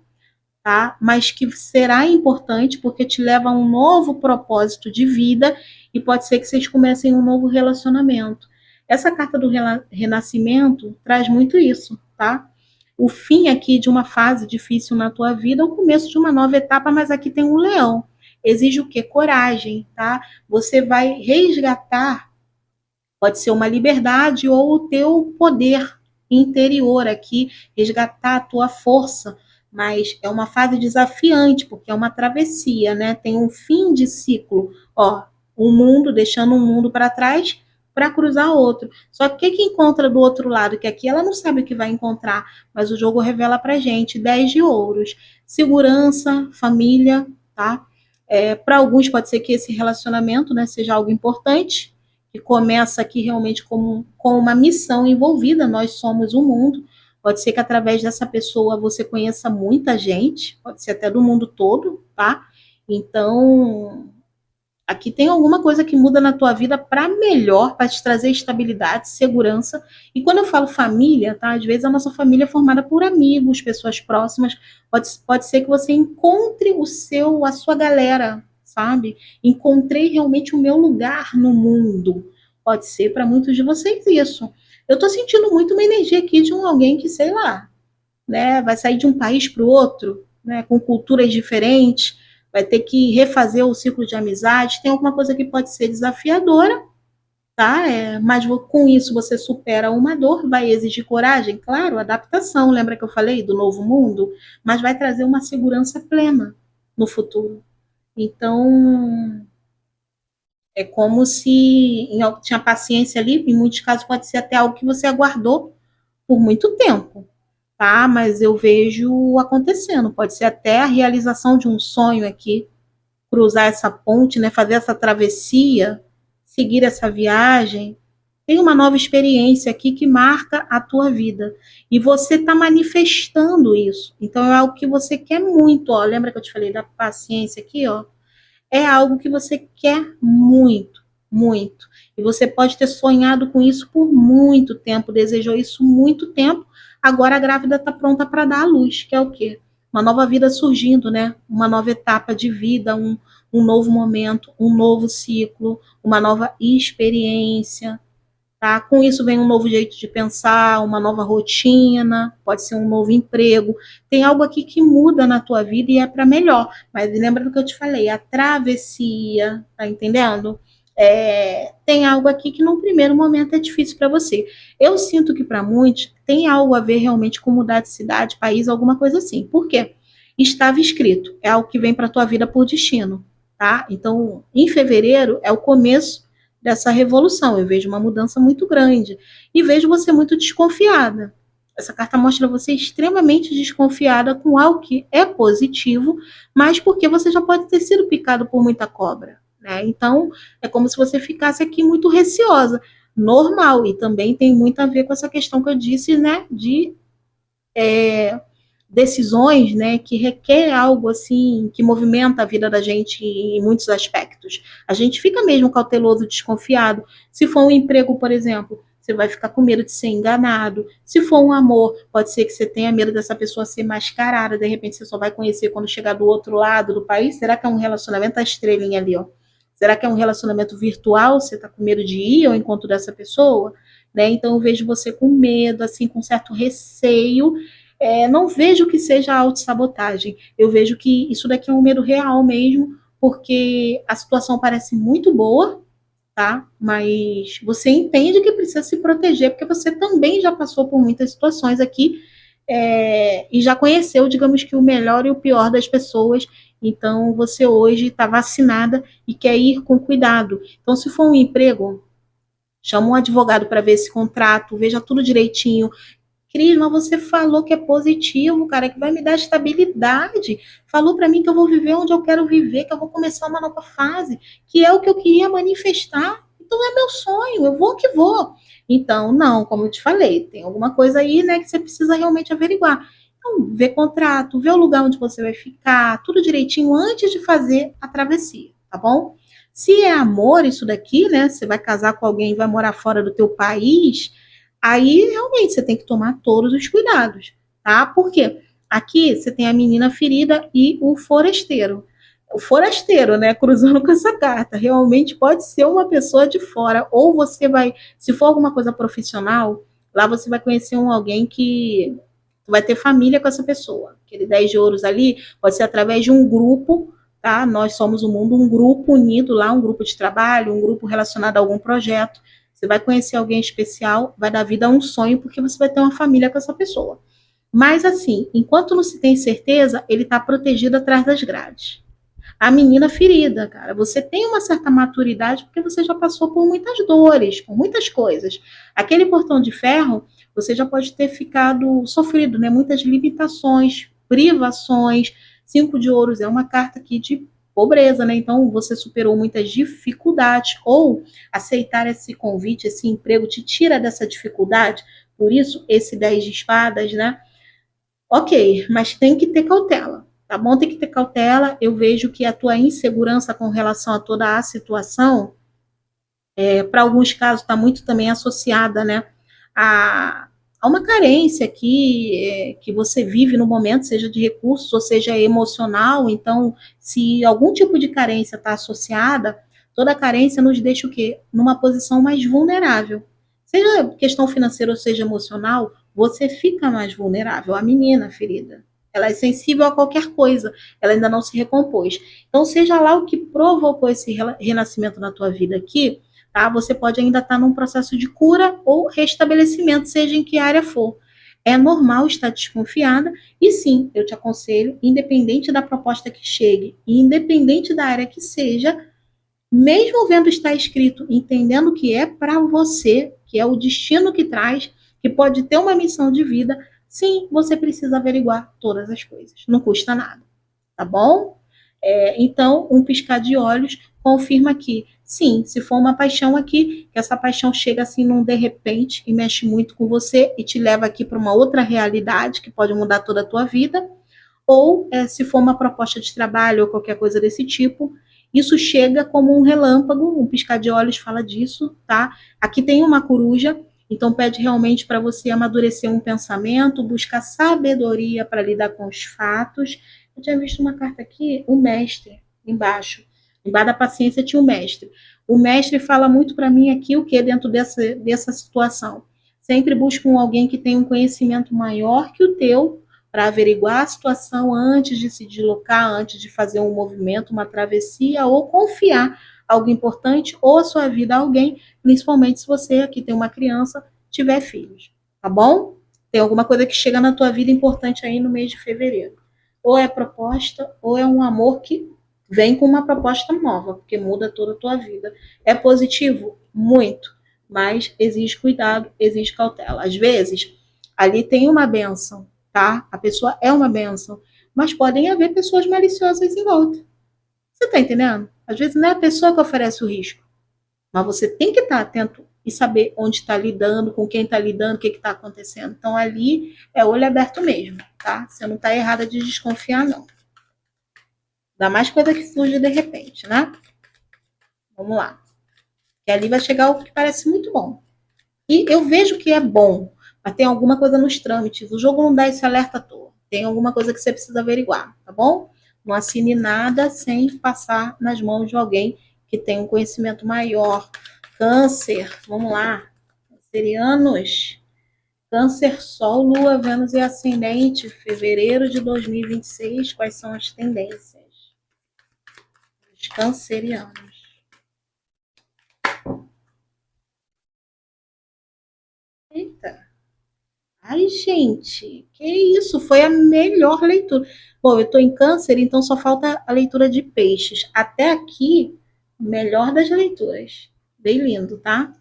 tá? Mas que será importante porque te leva a um novo propósito de vida e pode ser que vocês comecem um novo relacionamento. Essa carta do renascimento traz muito isso, tá? O fim aqui de uma fase difícil na tua vida, o começo de uma nova etapa, mas aqui tem um leão. Exige o quê? Coragem, tá? Você vai resgatar, pode ser uma liberdade ou o teu poder interior aqui, resgatar a tua força, mas é uma fase desafiante, porque é uma travessia, né? Tem um fim de ciclo, ó, um mundo, deixando um mundo para trás para cruzar outro. Só que o que que encontra do outro lado? Que aqui ela não sabe o que vai encontrar, mas o jogo revela pra gente 10 de ouros. Segurança, família, tá? Para alguns pode ser que esse relacionamento, né, seja algo importante, que começa aqui realmente com uma missão envolvida, nós somos o mundo. Pode ser que através dessa pessoa você conheça muita gente, pode ser até do mundo todo, tá? Então, aqui tem alguma coisa que muda na tua vida para melhor, para te trazer estabilidade, segurança. E quando eu falo família, tá? Às vezes a nossa família é formada por amigos, pessoas próximas. Pode ser que você encontre a sua galera, sabe? Encontrei realmente o meu lugar no mundo. Pode ser para muitos de vocês isso. Eu tô sentindo muito uma energia aqui de alguém que, sei lá, né, vai sair de um país para o outro, né, com culturas diferentes, vai ter que refazer o ciclo de amizade. Tem alguma coisa que pode ser desafiadora, tá? Mas com isso você supera uma dor, vai exigir coragem, claro, adaptação. Lembra que eu falei do novo mundo? Mas vai trazer uma segurança plena no futuro. Então, é como se tinha paciência ali, em muitos casos pode ser até algo que você aguardou por muito tempo, tá? Mas eu vejo acontecendo. Pode ser até a realização de um sonho aqui, cruzar essa ponte, né? Fazer essa travessia, seguir essa viagem. Tem uma nova experiência aqui que marca a tua vida. E você está manifestando isso. Então é algo que você quer muito, ó. Lembra que eu te falei da paciência aqui, ó? É algo que você quer muito, muito. E você pode ter sonhado com isso por muito tempo, desejou isso muito tempo. Agora a grávida está pronta para dar à luz, que é o quê? Uma nova vida surgindo, né? Uma nova etapa de vida, um novo momento, um novo ciclo, uma nova experiência. Tá? Com isso vem um novo jeito de pensar, uma nova rotina, pode ser um novo emprego. Tem algo aqui que muda na tua vida e é para melhor. Mas lembra do que eu te falei, a travessia, tá entendendo? Tem algo aqui que num primeiro momento é difícil para você. Eu sinto que para muitos tem algo a ver realmente com mudar de cidade, país, alguma coisa assim. Por quê? Estava escrito, é algo que vem para tua vida por destino, tá? Então, em fevereiro é o começo dessa revolução. Eu vejo uma mudança muito grande e vejo você muito desconfiada. Essa carta mostra você extremamente desconfiada com algo que é positivo, mas porque você já pode ter sido picado por muita cobra, né? Então, é como se você ficasse aqui muito receosa. Normal, e também tem muito a ver com essa questão que eu disse, né, de decisões, né, que requer algo assim, que movimenta a vida da gente em muitos aspectos. A gente fica mesmo cauteloso, desconfiado. Se for um emprego, por exemplo, você vai ficar com medo de ser enganado. Se for um amor, pode ser que você tenha medo dessa pessoa ser mascarada, de repente você só vai conhecer quando chegar do outro lado do país. Será que é um relacionamento, a estrelinha ali, ó? Será que é um relacionamento virtual? Você está com medo de ir ao encontro dessa pessoa? Né? Então eu vejo você com medo, assim, com certo receio. Não vejo que seja autossabotagem. Eu vejo que isso daqui é um medo real mesmo, porque a situação parece muito boa, tá? Mas você entende que precisa se proteger, porque você também já passou por muitas situações aqui, e já conheceu, digamos que o melhor e o pior das pessoas. Então você hoje está vacinada e quer ir com cuidado. Então, se for um emprego, chama um advogado para ver esse contrato, veja tudo direitinho. Cris, mas você falou que é positivo, cara, que vai me dar estabilidade. Falou para mim que eu vou viver onde eu quero viver, que eu vou começar uma nova fase, que é o que eu queria manifestar. Então é meu sonho, eu vou que vou. Então, não, como eu te falei, tem alguma coisa aí, né, que você precisa realmente averiguar. Então, vê contrato, vê o lugar onde você vai ficar, tudo direitinho antes de fazer a travessia, tá bom? Se é amor isso daqui, né, você vai casar com alguém e vai morar fora do teu país, aí realmente você tem que tomar todos os cuidados, tá? Porque aqui você tem a menina ferida e o forasteiro. O forasteiro, né, cruzando com essa carta, realmente pode ser uma pessoa de fora, ou você vai, se for alguma coisa profissional, lá você vai conhecer alguém que vai ter família com essa pessoa. Aquele 10 de ouros ali pode ser através de um grupo, tá? Nós somos o mundo, um grupo unido lá, um grupo de trabalho, um grupo relacionado a algum projeto. Você vai conhecer alguém especial, vai dar vida a um sonho, porque você vai ter uma família com essa pessoa. Mas assim, enquanto não se tem certeza, ele está protegido atrás das grades. A menina ferida, cara, você tem uma certa maturidade porque você já passou por muitas dores, por muitas coisas. Aquele portão de ferro, você já pode ter ficado sofrido, né? Muitas limitações, privações. Cinco de ouros é uma carta aqui de pobreza, né? Então você superou muitas dificuldades ou aceitar esse convite, esse emprego te tira dessa dificuldade. Por isso esse 10 de espadas, né? Ok, mas tem que ter cautela, tá bom? Tem que ter cautela. Eu vejo que a tua insegurança com relação a toda a situação, para alguns casos, está muito também associada, né, a, a uma carência que você vive no momento, seja de recursos ou seja emocional. Então, se algum tipo de carência está associada, toda carência nos deixa o quê? Numa posição mais vulnerável. Seja questão financeira ou seja emocional, você fica mais vulnerável. A menina ferida, ela é sensível a qualquer coisa, ela ainda não se recompôs. Então, seja lá o que provocou esse renascimento na tua vida aqui, tá? Você pode ainda estar num processo de cura ou restabelecimento, seja em que área for. É normal estar desconfiada e sim, eu te aconselho, independente da proposta que chegue e independente da área que seja, mesmo vendo estar escrito, entendendo que é para você, que é o destino que traz, que pode ter uma missão de vida, sim, você precisa averiguar todas as coisas. Não custa nada, tá bom? Então, um piscar de olhos confirma que, sim, se for uma paixão aqui, que essa paixão chega assim num de repente e mexe muito com você e te leva aqui para uma outra realidade que pode mudar toda a tua vida, ou se for uma proposta de trabalho ou qualquer coisa desse tipo, isso chega como um relâmpago, um piscar de olhos fala disso, tá? Aqui tem uma coruja, então pede realmente para você amadurecer um pensamento, buscar sabedoria para lidar com os fatos. Eu tinha visto uma carta aqui, o mestre, embaixo. Embaixo da paciência tinha o mestre. O mestre fala muito para mim aqui o que dentro dessa situação. Sempre buscam alguém que tenha um conhecimento maior que o teu, para averiguar a situação antes de se deslocar, antes de fazer um movimento, uma travessia, ou confiar algo importante ou a sua vida a alguém, principalmente se você aqui tem uma criança, tiver filhos, tá bom? Tem alguma coisa que chega na tua vida importante aí no mês de fevereiro. Ou é proposta, ou é um amor que vem com uma proposta nova, porque muda toda a tua vida. É positivo? Muito, mas exige cuidado, exige cautela. Às vezes, ali tem uma benção, tá? A pessoa é uma benção, mas podem haver pessoas maliciosas em volta. Você tá entendendo? Às vezes não é a pessoa que oferece o risco, mas você tem que estar atento e saber onde está lidando, com quem está lidando, o que está acontecendo. Então ali é olho aberto mesmo, tá? Você não está errada de desconfiar, não. Dá mais coisa que surge de repente, né? Vamos lá. E ali vai chegar o que parece muito bom. E eu vejo que é bom, mas tem alguma coisa nos trâmites. O jogo não dá esse alerta à toa. Tem alguma coisa que você precisa averiguar, tá bom? Não assine nada sem passar nas mãos de alguém que tem um conhecimento maior. Câncer, vamos lá. Cancerianos. Câncer, Sol, Lua, Vênus e Ascendente, fevereiro de 2026. Quais são as tendências? Os cancerianos. Eita. Ai, gente, que isso? Foi a melhor leitura. Bom, eu estou em câncer, então só falta a leitura de peixes. Até aqui, melhor das leituras. Bem lindo, tá?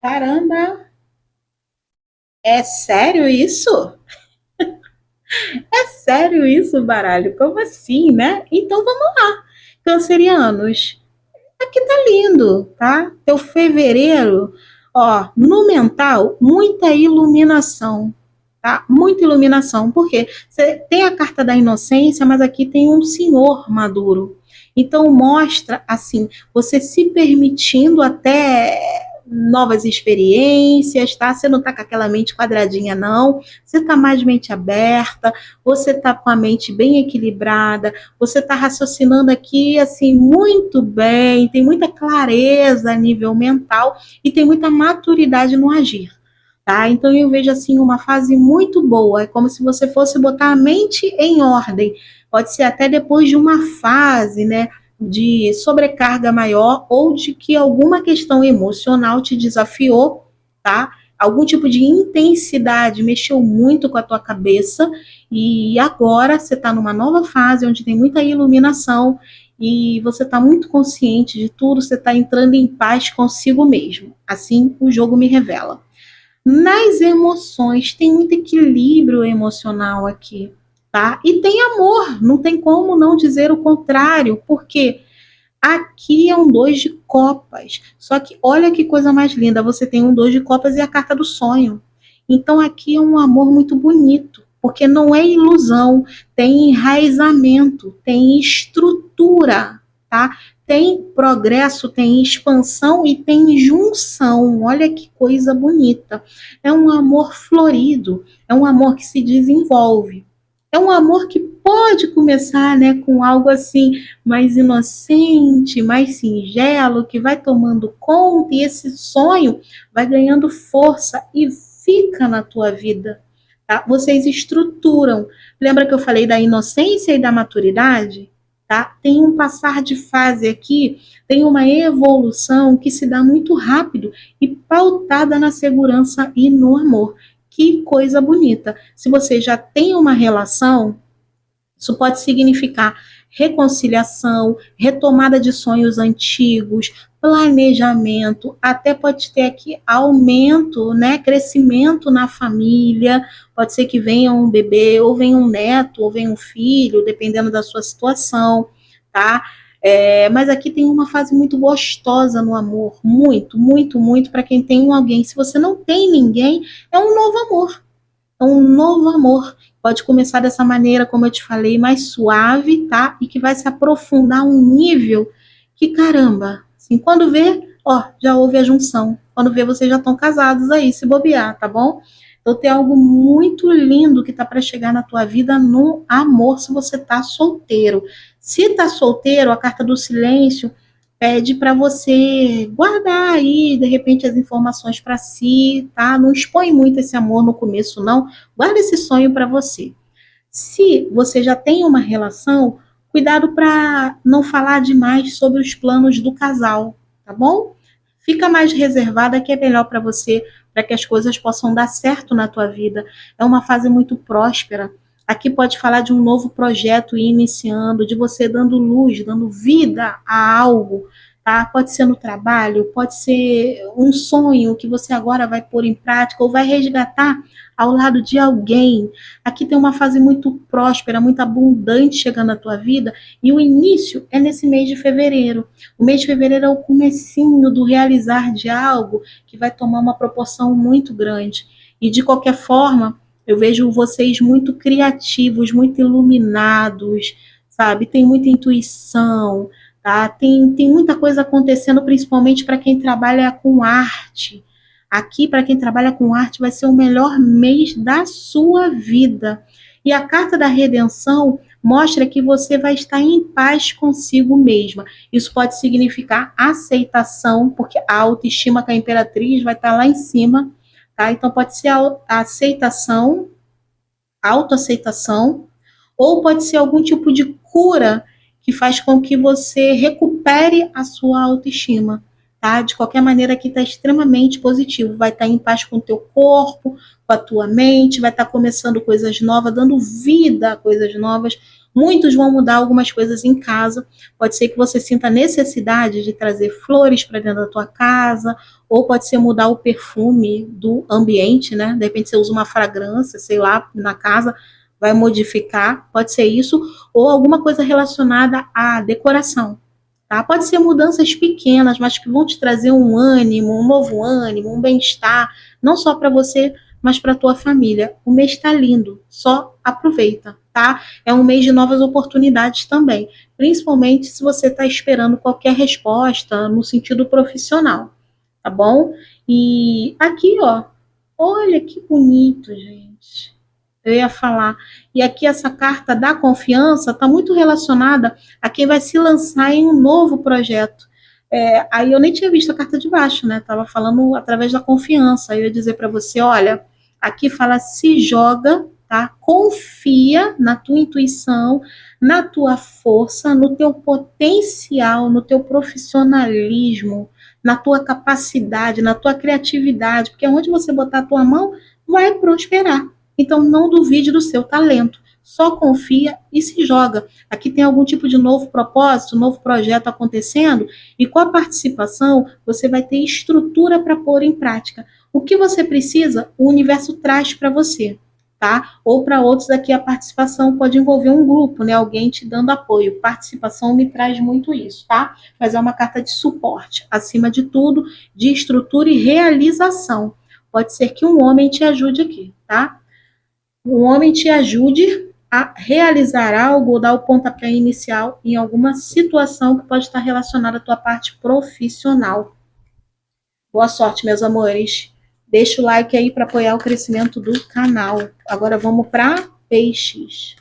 Caramba! É sério isso? É sério isso, baralho? Como assim, né? Então vamos lá. Cancerianos, aqui tá lindo, tá? Teu fevereiro, ó, no mental, muita iluminação, tá? Muita iluminação, porque você tem a carta da inocência, mas aqui tem um senhor maduro. Então mostra assim, você se permitindo até novas experiências, tá? Você não tá com aquela mente quadradinha, não. Você tá mais mente aberta, você tá com a mente bem equilibrada, você tá raciocinando aqui, assim, muito bem, tem muita clareza a nível mental e tem muita maturidade no agir. Tá? Então eu vejo assim uma fase muito boa, é como se você fosse botar a mente em ordem. Pode ser até depois de uma fase, né, de sobrecarga maior ou de que alguma questão emocional te desafiou, tá? Algum tipo de intensidade mexeu muito com a tua cabeça e agora você está numa nova fase onde tem muita iluminação e você está muito consciente de tudo, você está entrando em paz consigo mesmo. Assim o jogo me revela. Nas emoções, tem muito equilíbrio emocional aqui, tá? E tem amor, não tem como não dizer o contrário, porque aqui é um dois de copas. Só que olha que coisa mais linda, você tem um dois de copas e a carta do sonho. Então aqui é um amor muito bonito, porque não é ilusão, tem enraizamento, tem estrutura, tá? Tem progresso, tem expansão e tem junção. Olha que coisa bonita. É um amor florido, é um amor que se desenvolve. É um amor que pode começar, né, com algo assim mais inocente, mais singelo, que vai tomando conta e esse sonho vai ganhando força e fica na tua vida. Tá? Vocês estruturam. Lembra que eu falei da inocência e da maturidade? Tá? Tem um passar de fase aqui, tem uma evolução que se dá muito rápido e pautada na segurança e no amor. Que coisa bonita. Se você já tem uma relação, isso pode significar reconciliação, retomada de sonhos antigos, planejamento, até pode ter aqui aumento, né, crescimento na família, pode ser que venha um bebê, ou venha um neto, ou venha um filho, dependendo da sua situação, tá? Mas aqui tem uma fase muito gostosa no amor, muito, muito, muito para quem tem um alguém. Se você não tem ninguém, é um novo amor. É um novo amor. Pode começar dessa maneira, como eu te falei, mais suave, tá? E que vai se aprofundar a um nível que, caramba, assim, quando vê, ó, já houve a junção. Quando vê, vocês já estão casados aí, se bobear, tá bom? Então tem algo muito lindo que tá para chegar na tua vida no amor, se você tá solteiro. Se tá solteiro, a carta do silêncio pede para você guardar aí, de repente, as informações para si, tá? Não expõe muito esse amor no começo, não. Guarda esse sonho para você. Se você já tem uma relação, cuidado para não falar demais sobre os planos do casal, tá bom? Fica mais reservada que é melhor para você, para que as coisas possam dar certo na tua vida. É uma fase muito próspera. Aqui pode falar de um novo projeto iniciando, de você dando luz, dando vida a algo, tá? Pode ser no trabalho, pode ser um sonho que você agora vai pôr em prática ou vai resgatar ao lado de alguém. Aqui tem uma fase muito próspera, muito abundante chegando à tua vida e o início é nesse mês de fevereiro. O mês de fevereiro é o comecinho do realizar de algo que vai tomar uma proporção muito grande. E de qualquer forma, eu vejo vocês muito criativos, muito iluminados, sabe? Tem muita intuição, tá? Tem muita coisa acontecendo, principalmente para quem trabalha com arte. Aqui, para quem trabalha com arte, vai ser o melhor mês da sua vida. E a carta da redenção mostra que você vai estar em paz consigo mesma. Isso pode significar aceitação, porque a autoestima com a imperatriz vai estar lá em cima, tá? Então pode ser a aceitação, autoaceitação, ou pode ser algum tipo de cura que faz com que você recupere a sua autoestima, tá? De qualquer maneira, aqui está extremamente positivo. Vai estar em paz com o teu corpo, com a tua mente, vai estar começando coisas novas, dando vida a coisas novas. Muitos vão mudar algumas coisas em casa. Pode ser que você sinta a necessidade de trazer flores para dentro da tua casa, ou pode ser mudar o perfume do ambiente, né? De repente você usa uma fragrância, sei lá, na casa, vai modificar, pode ser isso, ou alguma coisa relacionada à decoração. Tá? Pode ser mudanças pequenas, mas que vão te trazer um ânimo, um novo ânimo, um bem-estar, não só para você, mas para a tua família. O mês está lindo, só aproveita, tá? É um mês de novas oportunidades também, principalmente se você está esperando qualquer resposta no sentido profissional. tá bom? E aqui, ó, olha que bonito, gente. Eu ia falar. E aqui essa carta da confiança está muito relacionada a quem vai se lançar em um novo projeto. Aí eu nem tinha visto a carta de baixo, né? Tava falando através da confiança. Aí eu ia dizer para você, olha, aqui fala se joga, tá? Confia na tua intuição, na tua força, no teu potencial, no teu profissionalismo, na tua capacidade, na tua criatividade, porque onde você botar a tua mão vai prosperar. Então não duvide do seu talento, só confia e se joga. Aqui tem algum tipo de novo propósito, novo projeto acontecendo, e com a participação você vai ter estrutura para pôr em prática. O que você precisa, o universo traz para você, tá? Ou para outros aqui a participação pode envolver um grupo, né? Alguém te dando apoio. Participação me traz muito isso, tá? Mas é uma carta de suporte, acima de tudo, de estrutura e realização. Pode ser que um homem te ajude aqui, tá? Um homem te ajude a realizar algo ou dar o pontapé inicial em alguma situação que pode estar relacionada à tua parte profissional. Boa sorte, meus amores. Deixa o like aí para apoiar o crescimento do canal. Agora vamos para peixes.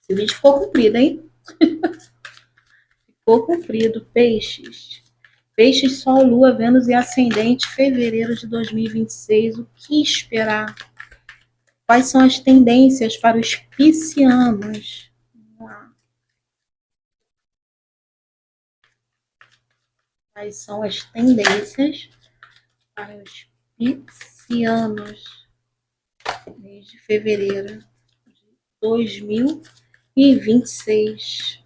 Esse vídeo ficou comprido, hein? Ficou comprido, peixes. Peixes, Sol, Lua, Vênus e Ascendente, fevereiro de 2026. O que esperar? Quais são as tendências para os piscianos? Vamos lá. Quais são as tendências para os piscianos? Mês de fevereiro de 2026.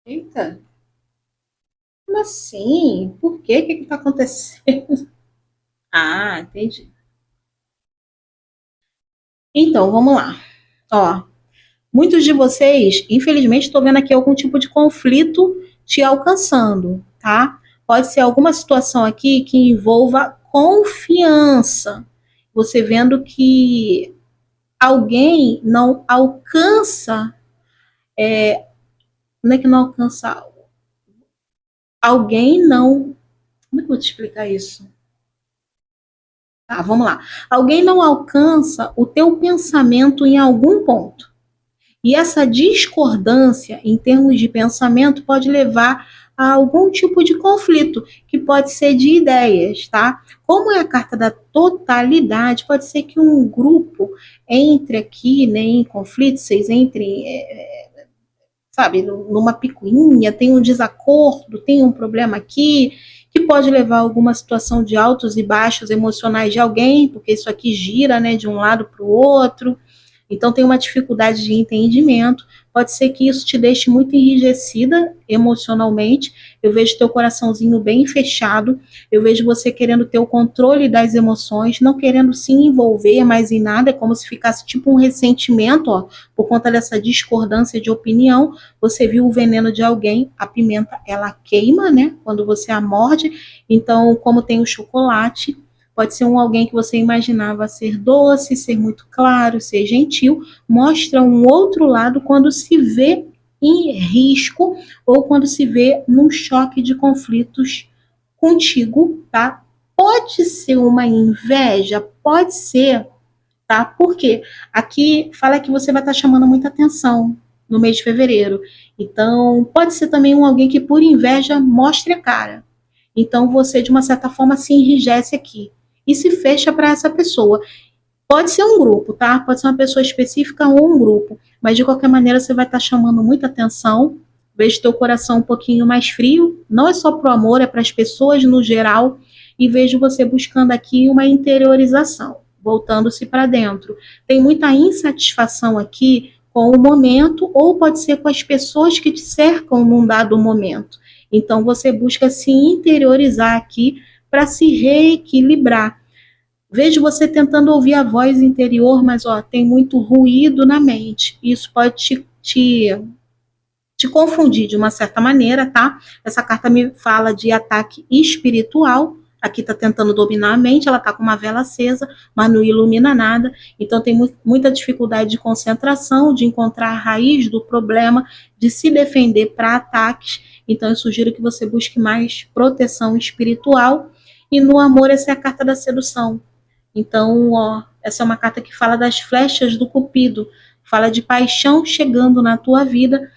Eita, como assim? Por quê? O que está acontecendo? Ah, entendi. Então, vamos lá. Ó, muitos de vocês, infelizmente, estou vendo aqui algum tipo de conflito te alcançando, tá? Pode ser alguma situação aqui que envolva confiança. Você vendo que alguém não alcança, não é que não alcança, alguém não. Como é que eu vou te explicar isso? Tá, vamos lá. Alguém não alcança o teu pensamento em algum ponto. E essa discordância em termos de pensamento pode levar a algum tipo de conflito, que pode ser de ideias, tá? Como é a carta da totalidade, pode ser que um grupo entre aqui, né, em conflito, vocês entrem, sabe, numa picuinha, tem um desacordo, tem um problema aqui, que pode levar a alguma situação de altos e baixos emocionais de alguém, porque isso aqui gira, né, de um lado para o outro. Então tem uma dificuldade de entendimento. Pode ser que isso te deixe muito enrijecida emocionalmente. Eu vejo teu coraçãozinho bem fechado. Eu vejo você querendo ter o controle das emoções, não querendo se envolver mais em nada. É como se ficasse tipo um ressentimento, ó, por conta dessa discordância de opinião. Você viu o veneno de alguém, a pimenta ela queima, né? Quando você a morde. Então, como tem o chocolate, pode ser alguém que você imaginava ser doce, ser muito claro, ser gentil, mostra um outro lado quando se vê em risco ou quando se vê num choque de conflitos contigo, tá? Pode ser uma inveja, pode ser, tá? Porque aqui fala que você vai estar chamando muita atenção no mês de fevereiro. Então, pode ser também alguém que por inveja mostre a cara. Então, você, de uma certa forma, se enrijece aqui e se fecha para essa pessoa. Pode ser um grupo, tá? Pode ser uma pessoa específica ou um grupo, mas de qualquer maneira você vai estar chamando muita atenção. Vejo teu coração um pouquinho mais frio, não é só pro amor, é para as pessoas no geral, e vejo você buscando aqui uma interiorização, voltando-se para dentro. Tem muita insatisfação aqui com o momento, ou pode ser com as pessoas que te cercam num dado momento. Então você busca se interiorizar aqui para se reequilibrar. Vejo você tentando ouvir a voz interior, mas ó, tem muito ruído na mente. Isso pode te confundir de uma certa maneira, tá? Essa carta me fala de ataque espiritual. Aqui tá tentando dominar a mente, ela tá com uma vela acesa, mas não ilumina nada. Então tem muita dificuldade de concentração, de encontrar a raiz do problema, de se defender para ataques. Então eu sugiro que você busque mais proteção espiritual. E no amor, essa é a carta da sedução. Então, ó, essa é uma carta que fala das flechas do Cupido, fala de paixão chegando na tua vida.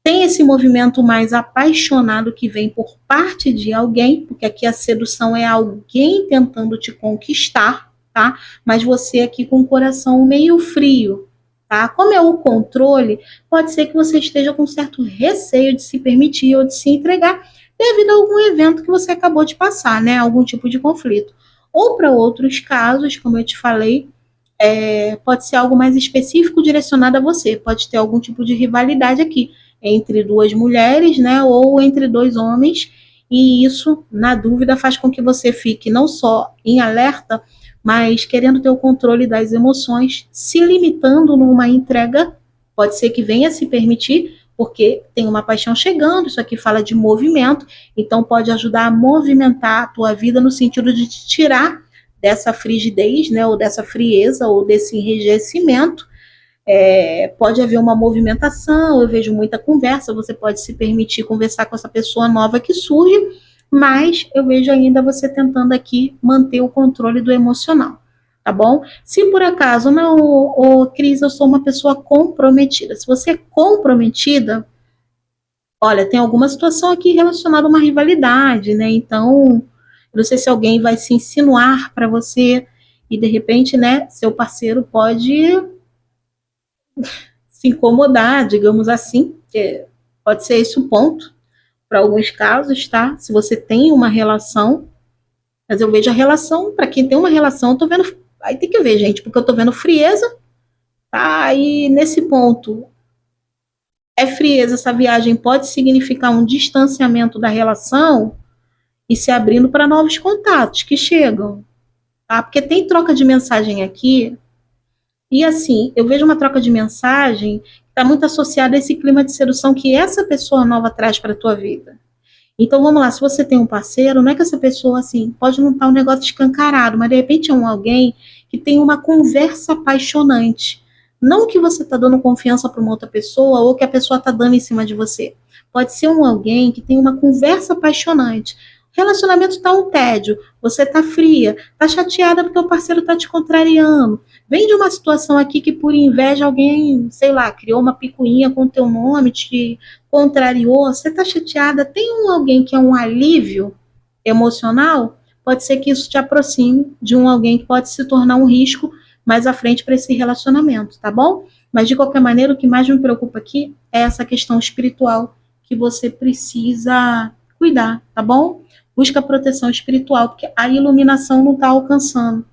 Tem esse movimento mais apaixonado que vem por parte de alguém, porque aqui a sedução é alguém tentando te conquistar, tá? Mas você aqui com o coração meio frio, tá? Como é o controle, pode ser que você esteja com certo receio de se permitir ou de se entregar devido a algum evento que você acabou de passar, né? Algum tipo de conflito. Ou para outros casos, como eu te falei, pode ser algo mais específico direcionado a você. Pode ter algum tipo de rivalidade aqui entre duas mulheres, né, ou entre dois homens, e isso, na dúvida, faz com que você fique não só em alerta, mas querendo ter o controle das emoções, se limitando numa entrega, pode ser que venha se permitir, porque tem uma paixão chegando, isso aqui fala de movimento, então pode ajudar a movimentar a tua vida no sentido de te tirar dessa frigidez, né, ou dessa frieza, ou desse enrijecimento. Pode haver uma movimentação, eu vejo muita conversa, você pode se permitir conversar com essa pessoa nova que surge, mas eu vejo ainda você tentando aqui manter o controle do emocional, tá bom? Se por acaso, não, Cris, eu sou uma pessoa comprometida. Se você é comprometida, olha, tem alguma situação aqui relacionada a uma rivalidade, né? Então, eu não sei se alguém vai se insinuar para você e de repente, né, seu parceiro pode se incomodar, digamos assim, pode ser esse o ponto, para alguns casos, tá? Se você tem uma relação, mas eu vejo a relação, para quem tem uma relação, eu tô vendo, aí tem que ver, gente, porque eu tô vendo frieza, tá? E nesse ponto, frieza, essa viagem pode significar um distanciamento da relação e se abrindo para novos contatos que chegam, tá? Porque tem troca de mensagem aqui. E assim, eu vejo uma troca de mensagem que está muito associada a esse clima de sedução que essa pessoa nova traz para a tua vida. Então vamos lá, se você tem um parceiro, não é que essa pessoa assim, pode não estar um negócio escancarado, mas de repente é alguém que tem uma conversa apaixonante. Não que você está dando confiança para uma outra pessoa ou que a pessoa está dando em cima de você. Pode ser alguém que tem uma conversa apaixonante. Relacionamento está um tédio, você está fria, está chateada porque o parceiro está te contrariando. Vem de uma situação aqui que por inveja alguém, sei lá, criou uma picuinha com o teu nome, te contrariou, você está chateada, tem alguém que é um alívio emocional, pode ser que isso te aproxime de alguém que pode se tornar um risco mais à frente para esse relacionamento, tá bom? Mas de qualquer maneira, o que mais me preocupa aqui é essa questão espiritual que você precisa cuidar, tá bom? Busca proteção espiritual, porque a iluminação não está alcançando.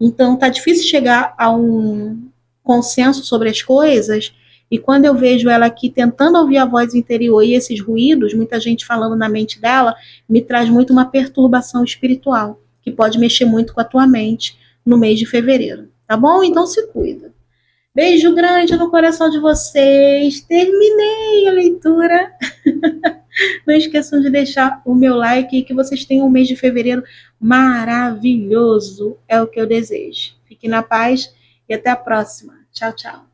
Então, tá difícil chegar a um consenso sobre as coisas, e quando eu vejo ela aqui tentando ouvir a voz interior e esses ruídos, muita gente falando na mente dela, me traz muito uma perturbação espiritual, que pode mexer muito com a tua mente no mês de fevereiro, tá bom? Então se cuida. Beijo grande no coração de vocês. Terminei a leitura. Não esqueçam de deixar o meu like e que vocês tenham um mês de fevereiro maravilhoso. É o que eu desejo. Fiquem na paz e até a próxima. Tchau, tchau.